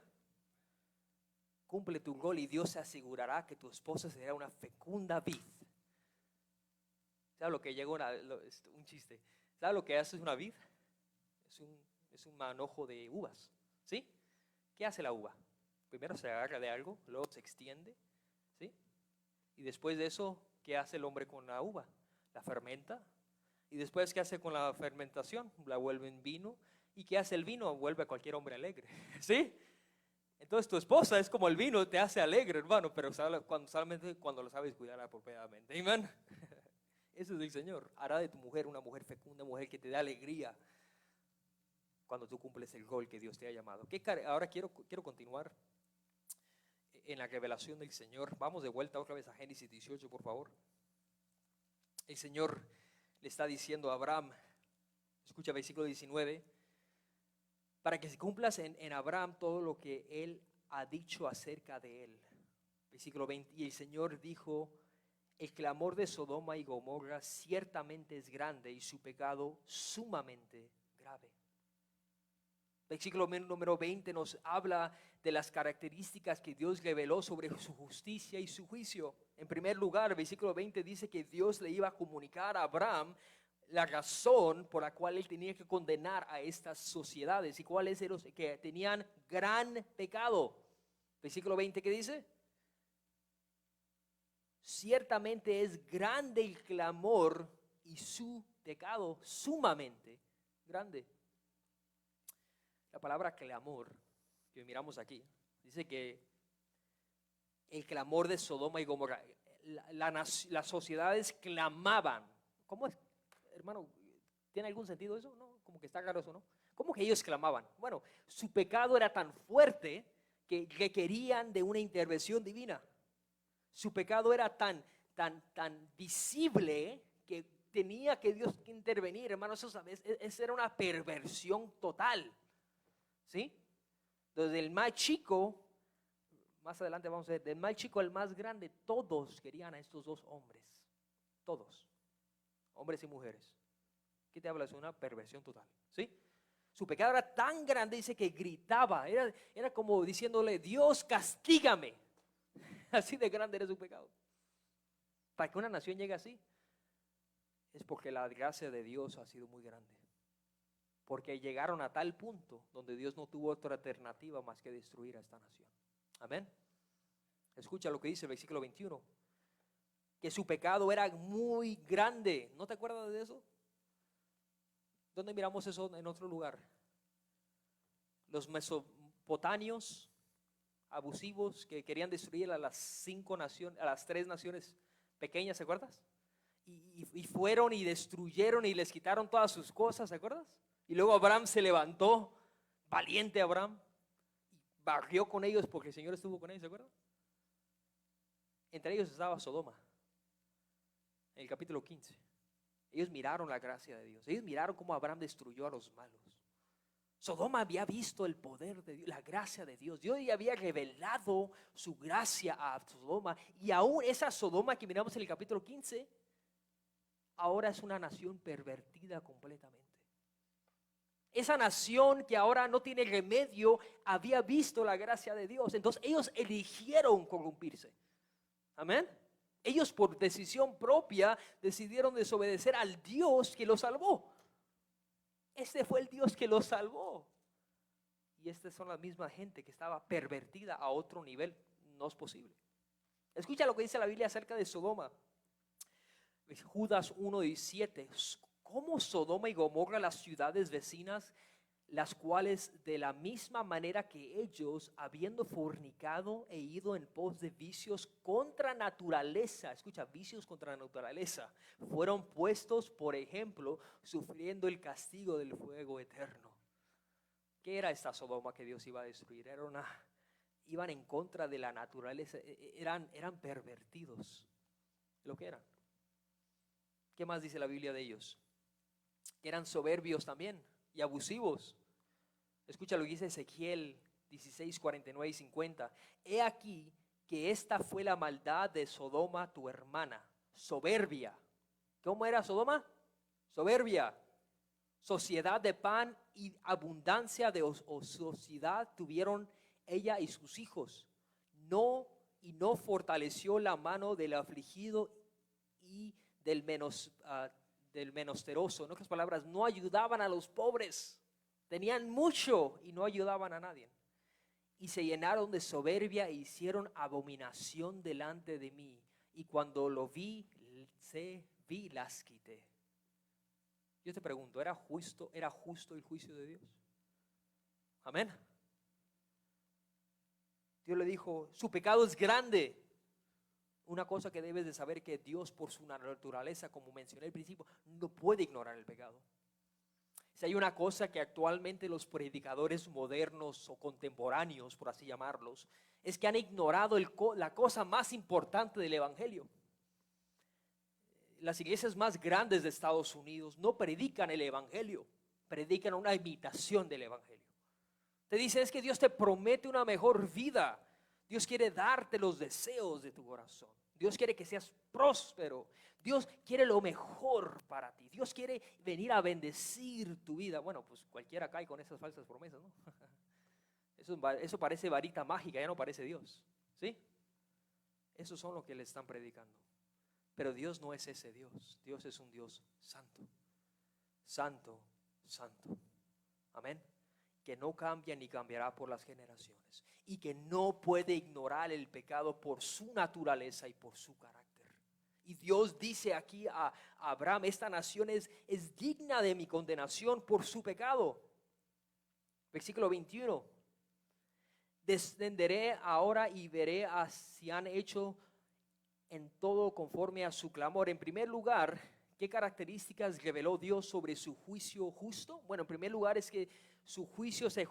Cumple tu rol y Dios se asegurará que tu esposa será una fecunda vid. ¿Sabes lo que llegó? Un chiste. ¿Sabes lo que hace una vid? Es un manojo de uvas, ¿sí? ¿Qué hace la uva? Primero se agarra de algo, luego se extiende, ¿sí? Y después de eso, ¿qué hace el hombre con la uva? La fermenta. Y después, ¿qué hace con la fermentación? La vuelve en vino. ¿Y qué hace el vino? Vuelve a cualquier hombre alegre, ¿sí? Entonces tu esposa es como el vino, te hace alegre, hermano, pero solamente cuando lo sabes cuidar apropiadamente. Amén. Eso es el Señor. Hará de tu mujer una mujer fecunda, una mujer que te dé alegría cuando tú cumples el rol que Dios te ha llamado. Ahora quiero continuar en la revelación del Señor. Vamos de vuelta otra vez a Génesis 18, por favor. El Señor le está diciendo a Abraham, escucha versículo 19, para que se cumplas en Abraham todo lo que él ha dicho acerca de él. Versículo 20, y el Señor dijo, el clamor de Sodoma y Gomorra ciertamente es grande y su pecado sumamente grave. Versículo número 20 nos habla de las características que Dios reveló sobre su justicia y su juicio. En primer lugar, versículo 20 dice que Dios le iba a comunicar a Abraham la razón por la cual él tenía que condenar a estas sociedades y cuáles eran los que tenían gran pecado. Versículo 20, ¿qué dice? Ciertamente es grande el clamor y su pecado sumamente grande. La palabra clamor que miramos aquí dice que el clamor de Sodoma y Gomorra, las sociedades clamaban. ¿Cómo es, hermano? ¿Tiene algún sentido eso? No, como que está raro eso, ¿no? ¿Cómo que ellos clamaban? Bueno, su pecado era tan fuerte que requerían de una intervención divina. Su pecado era tan visible que tenía que Dios intervenir, hermanos. Esa era una perversión total, ¿sí? Desde el más chico, más adelante vamos a ver, del más chico al más grande, todos querían a estos dos hombres. Todos, hombres y mujeres. ¿Qué te habla? Es una perversión total, ¿sí? Su pecado era tan grande, dice que gritaba, era como diciéndole, Dios, castígame. Así de grande era su pecado. Para que una nación llegue así, es porque la gracia de Dios ha sido muy grande. Porque llegaron a tal punto donde Dios no tuvo otra alternativa más que destruir a esta nación. Amén. Escucha lo que dice el versículo 21. Que su pecado era muy grande. ¿No te acuerdas de eso? ¿Dónde miramos eso en otro lugar? Los mesopotamios abusivos que querían destruir a las 5 naciones, a las 3 naciones pequeñas, ¿se acuerdas? Y fueron y destruyeron y les quitaron todas sus cosas, ¿se acuerdas? Y luego Abraham se levantó, valiente Abraham, y barrió con ellos porque el Señor estuvo con ellos, ¿se acuerdan? Entre ellos estaba Sodoma, en el capítulo 15. Ellos miraron la gracia de Dios. Ellos miraron cómo Abraham destruyó a los malos. Sodoma había visto el poder de Dios, la gracia de Dios. Dios ya había revelado su gracia a Sodoma. Y aún esa Sodoma que miramos en el capítulo 15, ahora es una nación pervertida completamente. Esa nación que ahora no tiene remedio, había visto la gracia de Dios. Entonces ellos eligieron corrompirse. Amén. Ellos por decisión propia decidieron desobedecer al Dios que los salvó. Este fue el Dios que los salvó. Y estas son la misma gente que estaba pervertida a otro nivel. No es posible. Escucha lo que dice la Biblia acerca de Sodoma. Judas 1:17. Como Sodoma y Gomorra, las ciudades vecinas, las cuales de la misma manera que ellos, habiendo fornicado e ido en pos de vicios contra naturaleza, escucha, vicios contra naturaleza, fueron puestos, por ejemplo, sufriendo el castigo del fuego eterno. ¿Qué era esta Sodoma que Dios iba a destruir? Iban en contra de la naturaleza, eran pervertidos, lo que eran. ¿Qué más dice la Biblia de ellos? Que eran soberbios también y abusivos. Escucha lo que dice Ezequiel 16, 49 y 50. He aquí que esta fue la maldad de Sodoma tu hermana, soberbia. ¿Cómo era Sodoma? Soberbia. Sociedad de pan y abundancia de ociosidad tuvieron ella y sus hijos. No fortaleció la mano del afligido y del menesteroso. En otras palabras, no ayudaban a los pobres. Tenían mucho y no ayudaban a nadie. Y se llenaron de soberbia e hicieron abominación delante de mí. Y cuando lo vi, las quité. Yo te pregunto, ¿era justo el juicio de Dios? Amén. Dios le dijo, su pecado es grande. Una cosa que debes de saber, que Dios por su naturaleza, como mencioné al principio, no puede ignorar el pecado. Si hay una cosa que actualmente los predicadores modernos o contemporáneos, por así llamarlos, es que han ignorado la cosa más importante del evangelio. Las iglesias más grandes de Estados Unidos no predican el evangelio, predican una imitación del evangelio. Te dice, es que Dios te promete una mejor vida. Dios quiere darte los deseos de tu corazón. Dios quiere que seas próspero. Dios quiere lo mejor para ti. Dios quiere venir a bendecir tu vida. Bueno, pues cualquiera cae con esas falsas promesas, ¿no? Eso parece varita mágica, ya no parece Dios, ¿sí? Esos son los que le están predicando. Pero Dios no es ese Dios. Dios es un Dios santo. Santo, santo. Amén. Que no cambia ni cambiará por las generaciones. Y que no puede ignorar el pecado por su naturaleza y por su carácter. Y Dios dice aquí a Abraham, esta nación es digna de mi condenación por su pecado. Versículo 21. Descenderé ahora y veré si han hecho en todo conforme a su clamor. En primer lugar, ¿qué características reveló Dios sobre su juicio justo? Bueno, en primer lugar es que su juicio se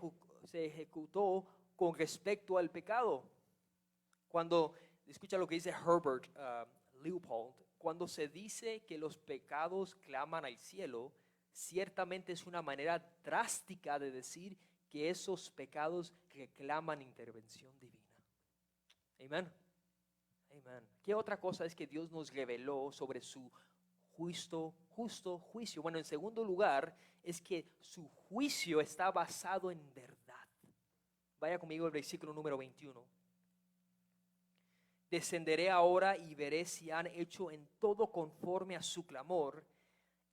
ejecutó con respecto al pecado. Cuando, escucha lo que dice Herbert Leupold, cuando se dice que los pecados claman al cielo, ciertamente es una manera drástica de decir que esos pecados reclaman intervención divina. Amén. Amén. ¿Qué otra cosa es que Dios nos reveló sobre su justo juicio? Bueno, en segundo lugar, es que su juicio está basado en verdad. Vaya conmigo al versículo número 21. Descenderé ahora y veré si han hecho en todo conforme a su clamor,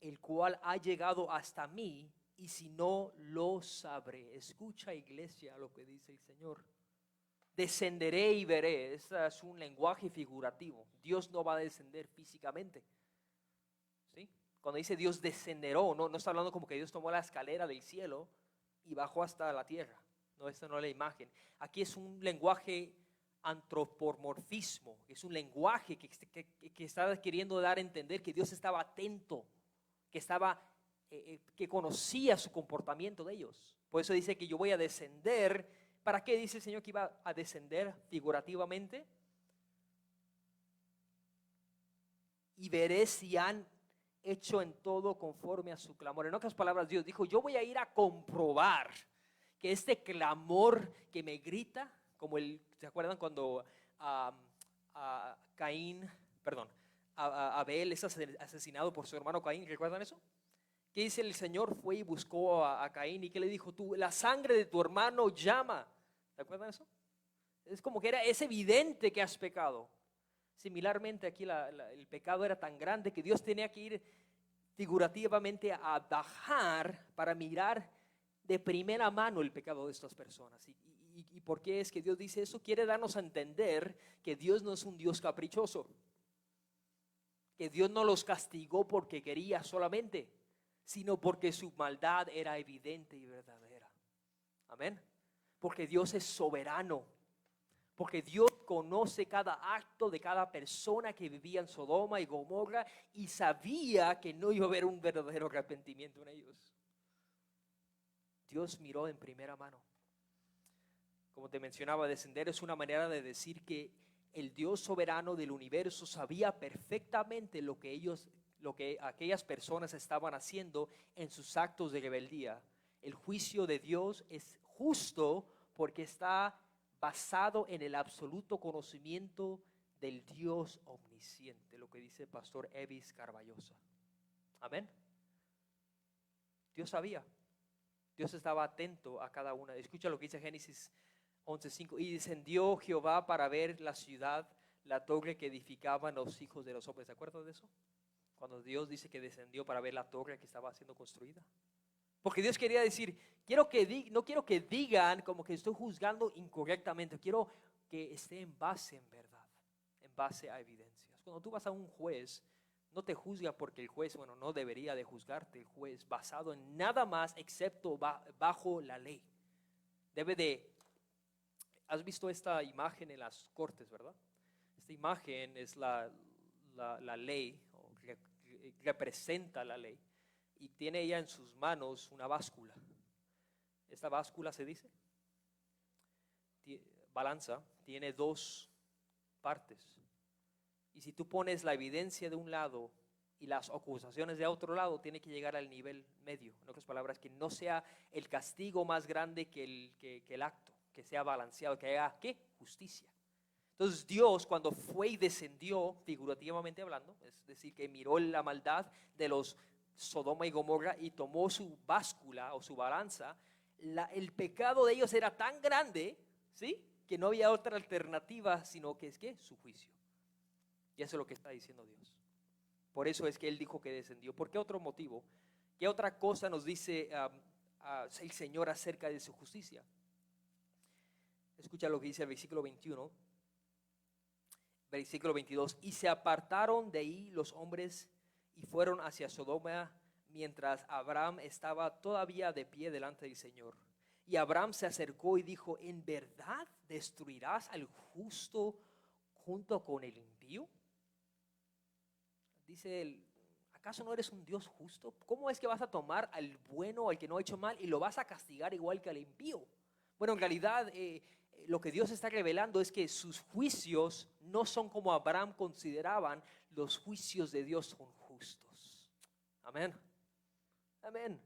el cual ha llegado hasta mí, y si no, lo sabré. Escucha, iglesia, lo que dice el Señor. Descenderé y veré. Este es un lenguaje figurativo. Dios no va a descender físicamente. ¿Sí? Cuando dice Dios descenderó, no está hablando como que Dios tomó la escalera del cielo y bajó hasta la tierra. No, esta no es la imagen. Aquí es un lenguaje antropomorfismo. Es un lenguaje que está queriendo dar a entender que Dios estaba atento, que conocía su comportamiento de ellos. Por eso dice que yo voy a descender. ¿Para qué dice el Señor que iba a descender figurativamente? Y veré si han hecho en todo conforme a su clamor. En otras palabras, Dios dijo, yo voy a ir a comprobar que este clamor que me grita, como ¿se acuerdan cuando Abel es asesinado por su hermano Caín? ¿Recuerdan eso? ¿Qué dice? El Señor fue y buscó a Caín y ¿qué le dijo? La sangre de tu hermano llama. ¿Se acuerdan eso? Es como que es evidente que has pecado. Similarmente aquí el pecado era tan grande que Dios tenía que ir figurativamente a bajar para mirar de primera mano el pecado de estas personas. ¿Y por qué es que Dios dice eso? Quiere darnos a entender que Dios no es un Dios caprichoso, que Dios no los castigó porque quería solamente, sino porque su maldad era evidente y verdadera. Amén. Porque Dios es soberano. Porque Dios conoce cada acto de cada persona que vivía en Sodoma y Gomorra y sabía que no iba a haber un verdadero arrepentimiento en ellos. Dios miró en primera mano. Como te mencionaba, descender es una manera de decir que el Dios soberano del universo sabía perfectamente lo que aquellas personas estaban haciendo en sus actos de rebeldía. El juicio de Dios es justo porque está basado en el absoluto conocimiento del Dios omnisciente, lo que dice el pastor Evis Carballosa. Amén. Dios sabía. Dios estaba atento a cada una. Escucha lo que dice Génesis 11:5. Y descendió Jehová para ver la ciudad, la torre que edificaban los hijos de los hombres. ¿Se acuerdan de eso? Cuando Dios dice que descendió para ver la torre que estaba siendo construida. Porque Dios quería decir, no quiero que digan como que estoy juzgando incorrectamente. Quiero que esté en base en verdad, en base a evidencias. Cuando tú vas a un juez, no te juzga porque el juez, no debería de juzgarte el juez basado en nada más excepto bajo la ley. ¿Has visto esta imagen en las cortes, verdad? Esta imagen es la ley, representa la ley. Y tiene ella en sus manos una báscula. Esta báscula se dice, balanza, tiene dos partes. Y si tú pones la evidencia de un lado y las acusaciones de otro lado, tiene que llegar al nivel medio. En otras palabras, que no sea el castigo más grande que el acto, que sea balanceado, que haya, ¿qué? Justicia. Entonces Dios, cuando fue y descendió, figurativamente hablando, es decir, que miró la maldad de los Sodoma y Gomorra y tomó su báscula o su balanza, el pecado de ellos era tan grande, ¿sí?, que no había otra alternativa sino que es que su juicio. Y eso es lo que está diciendo Dios. Por eso es que Él dijo que descendió. ¿Por qué otro motivo? ¿Qué otra cosa nos dice el Señor acerca de su justicia? Escucha lo que dice el versículo 21. Versículo 22. Y se apartaron de ahí los hombres y fueron hacia Sodoma, mientras Abraham estaba todavía de pie delante del Señor. Y Abraham se acercó y dijo, ¿en verdad destruirás al justo junto con el impío? Dice él, ¿acaso no eres un Dios justo? ¿Cómo es que vas a tomar al bueno, al que no ha hecho mal, y lo vas a castigar igual que al impío? Bueno, en realidad lo que Dios está revelando es que sus juicios no son como Abraham consideraban. Los juicios de Dios son justos. Amén. Amén.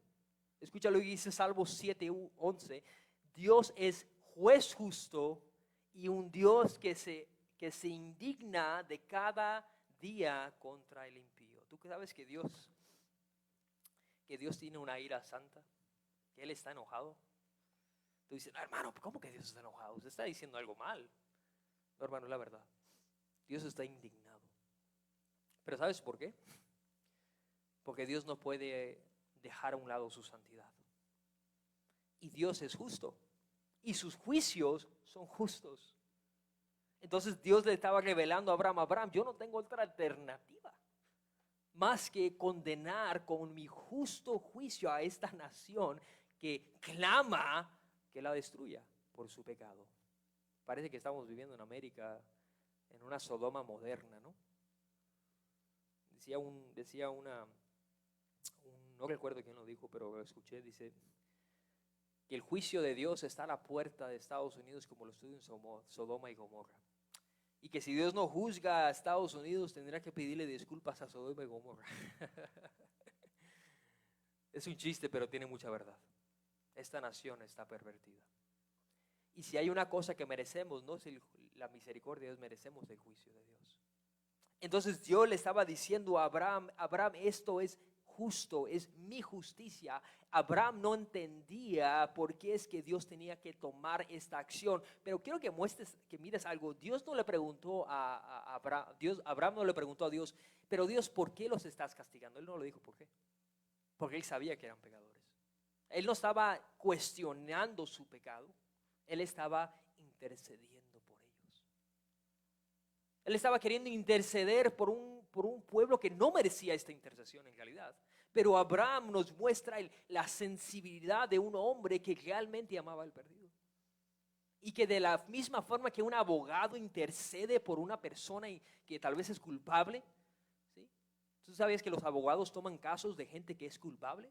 Escucha lo que dice Salmos 7:11. Dios es juez justo y un Dios que se indigna de cada día contra el impío. ¿Tú sabes que Dios tiene una ira santa? Que Él está enojado. Tú dices, no, hermano, ¿cómo que Dios está enojado? Usted está diciendo algo mal. No, hermano, es la verdad. Dios está indignado. Pero ¿sabes por qué? Porque Dios no puede dejar a un lado su santidad. Y Dios es justo. Y sus juicios son justos. Entonces Dios le estaba revelando a Abraham, yo no tengo otra alternativa más que condenar con mi justo juicio a esta nación que clama que la destruya por su pecado. Parece que estamos viviendo en América en una Sodoma moderna, ¿no? No recuerdo quién lo dijo, pero lo escuché, dice que el juicio de Dios está a la puerta de Estados Unidos como lo estuvo en Sodoma y Gomorra. Y que si Dios no juzga a Estados Unidos, tendrá que pedirle disculpas a Sodoma y Gomorra. Es un chiste, pero tiene mucha verdad. Esta nación está pervertida. Y si hay una cosa que merecemos, no es la misericordia de Dios, merecemos el juicio de Dios. Entonces Dios le estaba diciendo a Abraham, esto es justo, es mi justicia. Abraham no entendía por qué es que Dios tenía que tomar esta acción. Pero quiero que mires algo. Dios no le preguntó a Abraham, Abraham no le preguntó a Dios, pero Dios, ¿por qué los estás castigando? Él no le dijo por qué. Porque él sabía que eran pecadores. Él no estaba cuestionando su pecado. Él estaba intercediendo por ellos. Él estaba queriendo interceder por un pueblo que no merecía esta intercesión en realidad. Pero Abraham nos muestra la sensibilidad de un hombre que realmente amaba al perdido. Y que de la misma forma que un abogado intercede por una persona que tal vez es culpable, ¿sí? ¿Tú sabías que los abogados toman casos de gente que es culpable?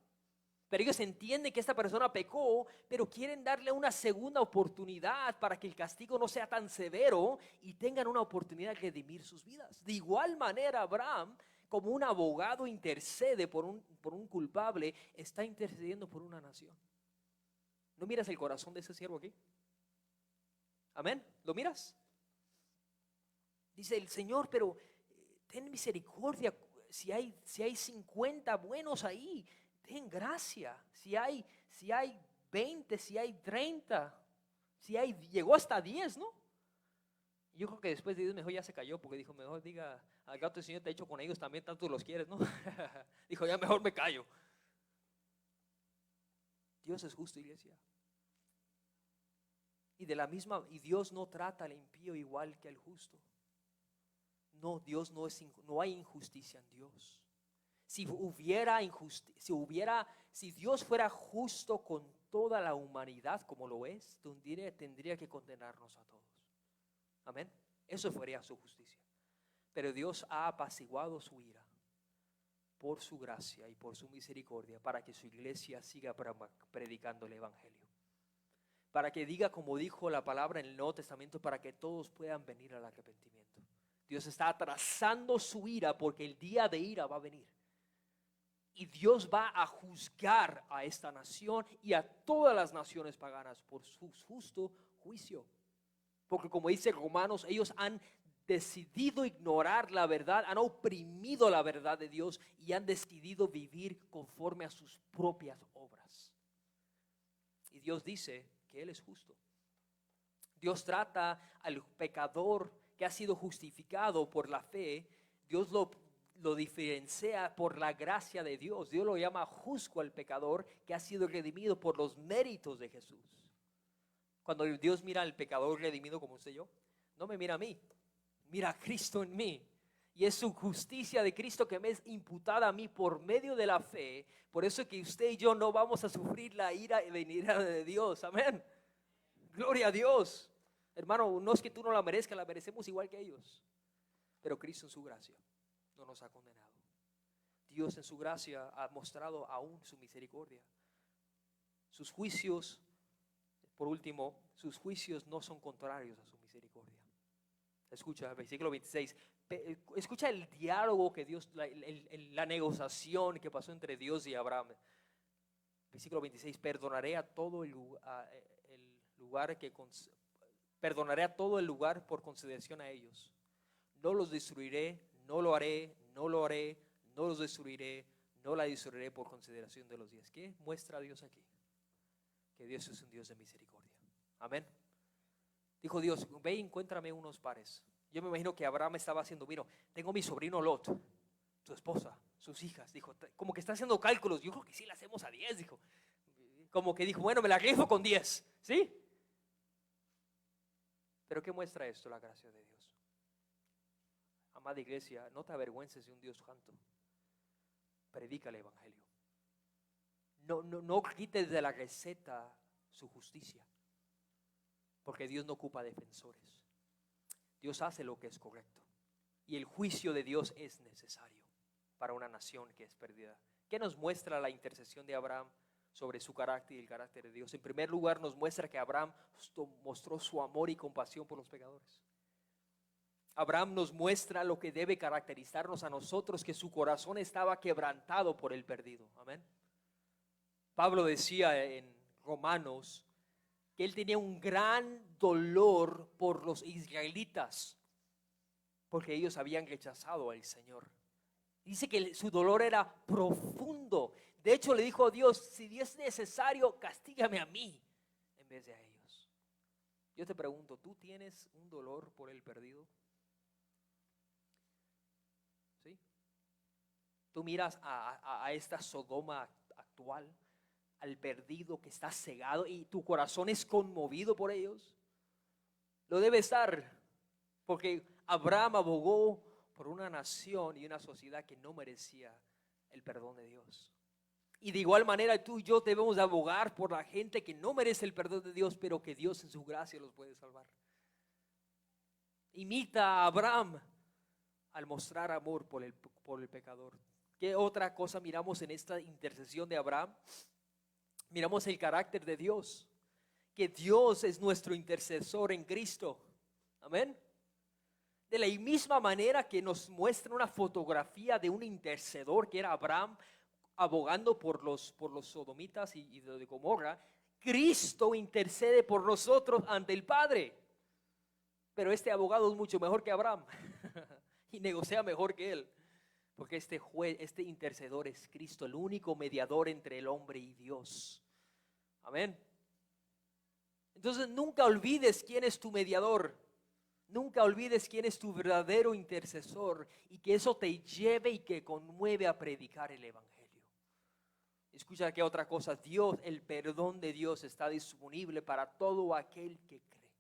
Pero ellos entienden que esta persona pecó, pero quieren darle una segunda oportunidad para que el castigo no sea tan severo y tengan una oportunidad de redimir sus vidas. De igual manera, Abraham, como un abogado intercede por un culpable, está intercediendo por una nación. ¿No miras el corazón de ese siervo aquí? Amén. ¿Lo miras? Dice el Señor, pero ten misericordia. Si hay 50 buenos ahí, ten gracia. Si hay 20, si hay 30, llegó hasta 10, ¿no? Yo creo que después de Dios mejor ya se cayó, porque dijo, mejor diga, al gato el Señor te ha hecho con ellos también, tanto los quieres, ¿no? Dijo, ya mejor me callo. Dios es justo, iglesia. Y Dios no trata al impío igual que al justo. No, no hay injusticia en Dios. Si Dios fuera justo con toda la humanidad como lo es, tendría que condenarnos a todos. Amén. Eso sería su justicia. Pero Dios ha apaciguado su ira por su gracia y por su misericordia para que su iglesia siga predicando el evangelio. Para que diga como dijo la palabra en el Nuevo Testamento, para que todos puedan venir al arrepentimiento. Dios está atrasando su ira porque el día de ira va a venir. Y Dios va a juzgar a esta nación y a todas las naciones paganas por su justo juicio. Porque como dice Romanos, ellos han decidido ignorar la verdad, han oprimido la verdad de Dios y han decidido vivir conforme a sus propias obras. Y Dios dice que Él es justo. Dios trata al pecador que ha sido justificado por la fe. Dios lo diferencia por la gracia de Dios. Dios lo llama justo al pecador que ha sido redimido por los méritos de Jesús. Cuando Dios mira al pecador redimido como usted y yo, no me mira a mí, mira a Cristo en mí. Y es su justicia de Cristo que me es imputada a mí por medio de la fe. Por eso que usted y yo no vamos a sufrir la ira y venida de Dios. Amén. Gloria a Dios. Hermano, no es que tú no la merezcas, la merecemos igual que ellos. Pero Cristo en su gracia no nos ha condenado. Dios en su gracia ha mostrado aún su misericordia. Sus juicios, por último, sus juicios no son contrarios a su misericordia. Escucha, versículo 26. Escucha el diálogo que Dios, la negociación que pasó entre Dios y Abraham. Versículo 26. Perdonaré a todo el lugar por consideración a ellos. No los destruiré, no lo haré, no los destruiré, no la destruiré por consideración de los días. ¿Qué muestra Dios aquí? Que Dios es un Dios de misericordia. Amén. Dijo Dios, ve y encuéntrame unos pares. Yo me imagino que Abraham estaba haciendo, mira, tengo mi sobrino Lot, su esposa, sus hijas. Dijo, como que está haciendo cálculos. Yo creo que sí la hacemos a 10, dijo. Como que dijo, bueno, me la rifo con 10, ¿sí? Pero ¿qué muestra esto? La gracia de Dios. Amada iglesia, no te avergüences de un Dios santo. Predica el evangelio. No quites de la receta su justicia. Porque Dios no ocupa defensores. Dios hace lo que es correcto. Y el juicio de Dios es necesario para una nación que es perdida. ¿Qué nos muestra la intercesión de Abraham sobre su carácter y el carácter de Dios? En primer lugar, nos muestra que Abraham mostró su amor y compasión por los pecadores. Abraham nos muestra lo que debe caracterizarnos a nosotros, que su corazón estaba quebrantado por el perdido. Amén. Pablo decía en Romanos que él tenía un gran dolor por los israelitas, porque ellos habían rechazado al Señor. Dice que su dolor era profundo. De hecho, le dijo a Dios, si es necesario, castígame a mí en vez de a ellos. Yo te pregunto, ¿tú tienes un dolor por el perdido? ¿Sí? Tú miras a esta Sodoma actual, al perdido que está cegado, y tu corazón es conmovido por ellos. Lo debe estar, porque Abraham abogó por una nación y una sociedad que no merecía el perdón de Dios. Y de igual manera tú y yo debemos abogar por la gente que no merece el perdón de Dios, pero que Dios en su gracia los puede salvar. Imita a Abraham al mostrar amor por el pecador. ¿Qué otra cosa miramos en esta intercesión de Abraham? Miramos el carácter de Dios, que Dios es nuestro intercesor en Cristo. Amén. De la misma manera que nos muestra una fotografía de un intercedor que era Abraham, abogando por los sodomitas y de Gomorra, Cristo intercede por nosotros ante el Padre. Pero este abogado es mucho mejor que Abraham y negocia mejor que él, porque este juez, este intercedor es Cristo, el único mediador entre el hombre y Dios. Amén. Entonces nunca olvides quién es tu mediador. Nunca olvides quién es tu verdadero intercesor, y que eso te lleve y que conmueve a predicar el evangelio. Escucha que otra cosa, Dios, el perdón de Dios está disponible para todo aquel que cree.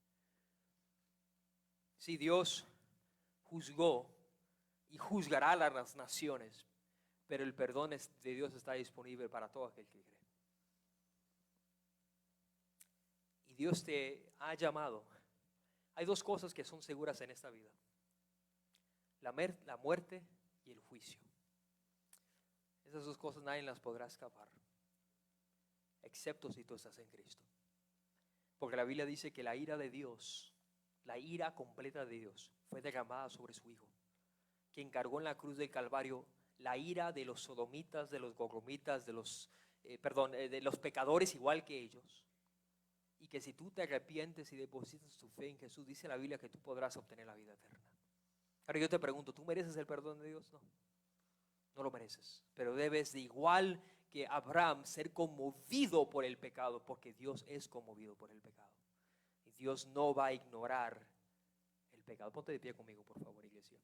Si Dios juzgó y juzgará a las naciones, pero el perdón de Dios está disponible para todo aquel que cree. Y Dios te ha llamado. Hay dos cosas que son seguras en esta vida: la muerte y el juicio. Esas dos cosas nadie las podrá escapar, excepto si tú estás en Cristo. Porque la Biblia dice que la ira de Dios, la ira completa de Dios, fue derramada sobre su Hijo, quien cargó en la cruz del Calvario la ira de los sodomitas, de los gomorritas, de los pecadores igual que ellos. Y que si tú te arrepientes y depositas tu fe en Jesús, dice la Biblia que tú podrás obtener la vida eterna. Ahora yo te pregunto, ¿tú mereces el perdón de Dios? No, no lo mereces. Pero debes, de igual que Abraham, ser conmovido por el pecado, porque Dios es conmovido por el pecado. Y Dios no va a ignorar el pecado. Ponte de pie conmigo, por favor, iglesia.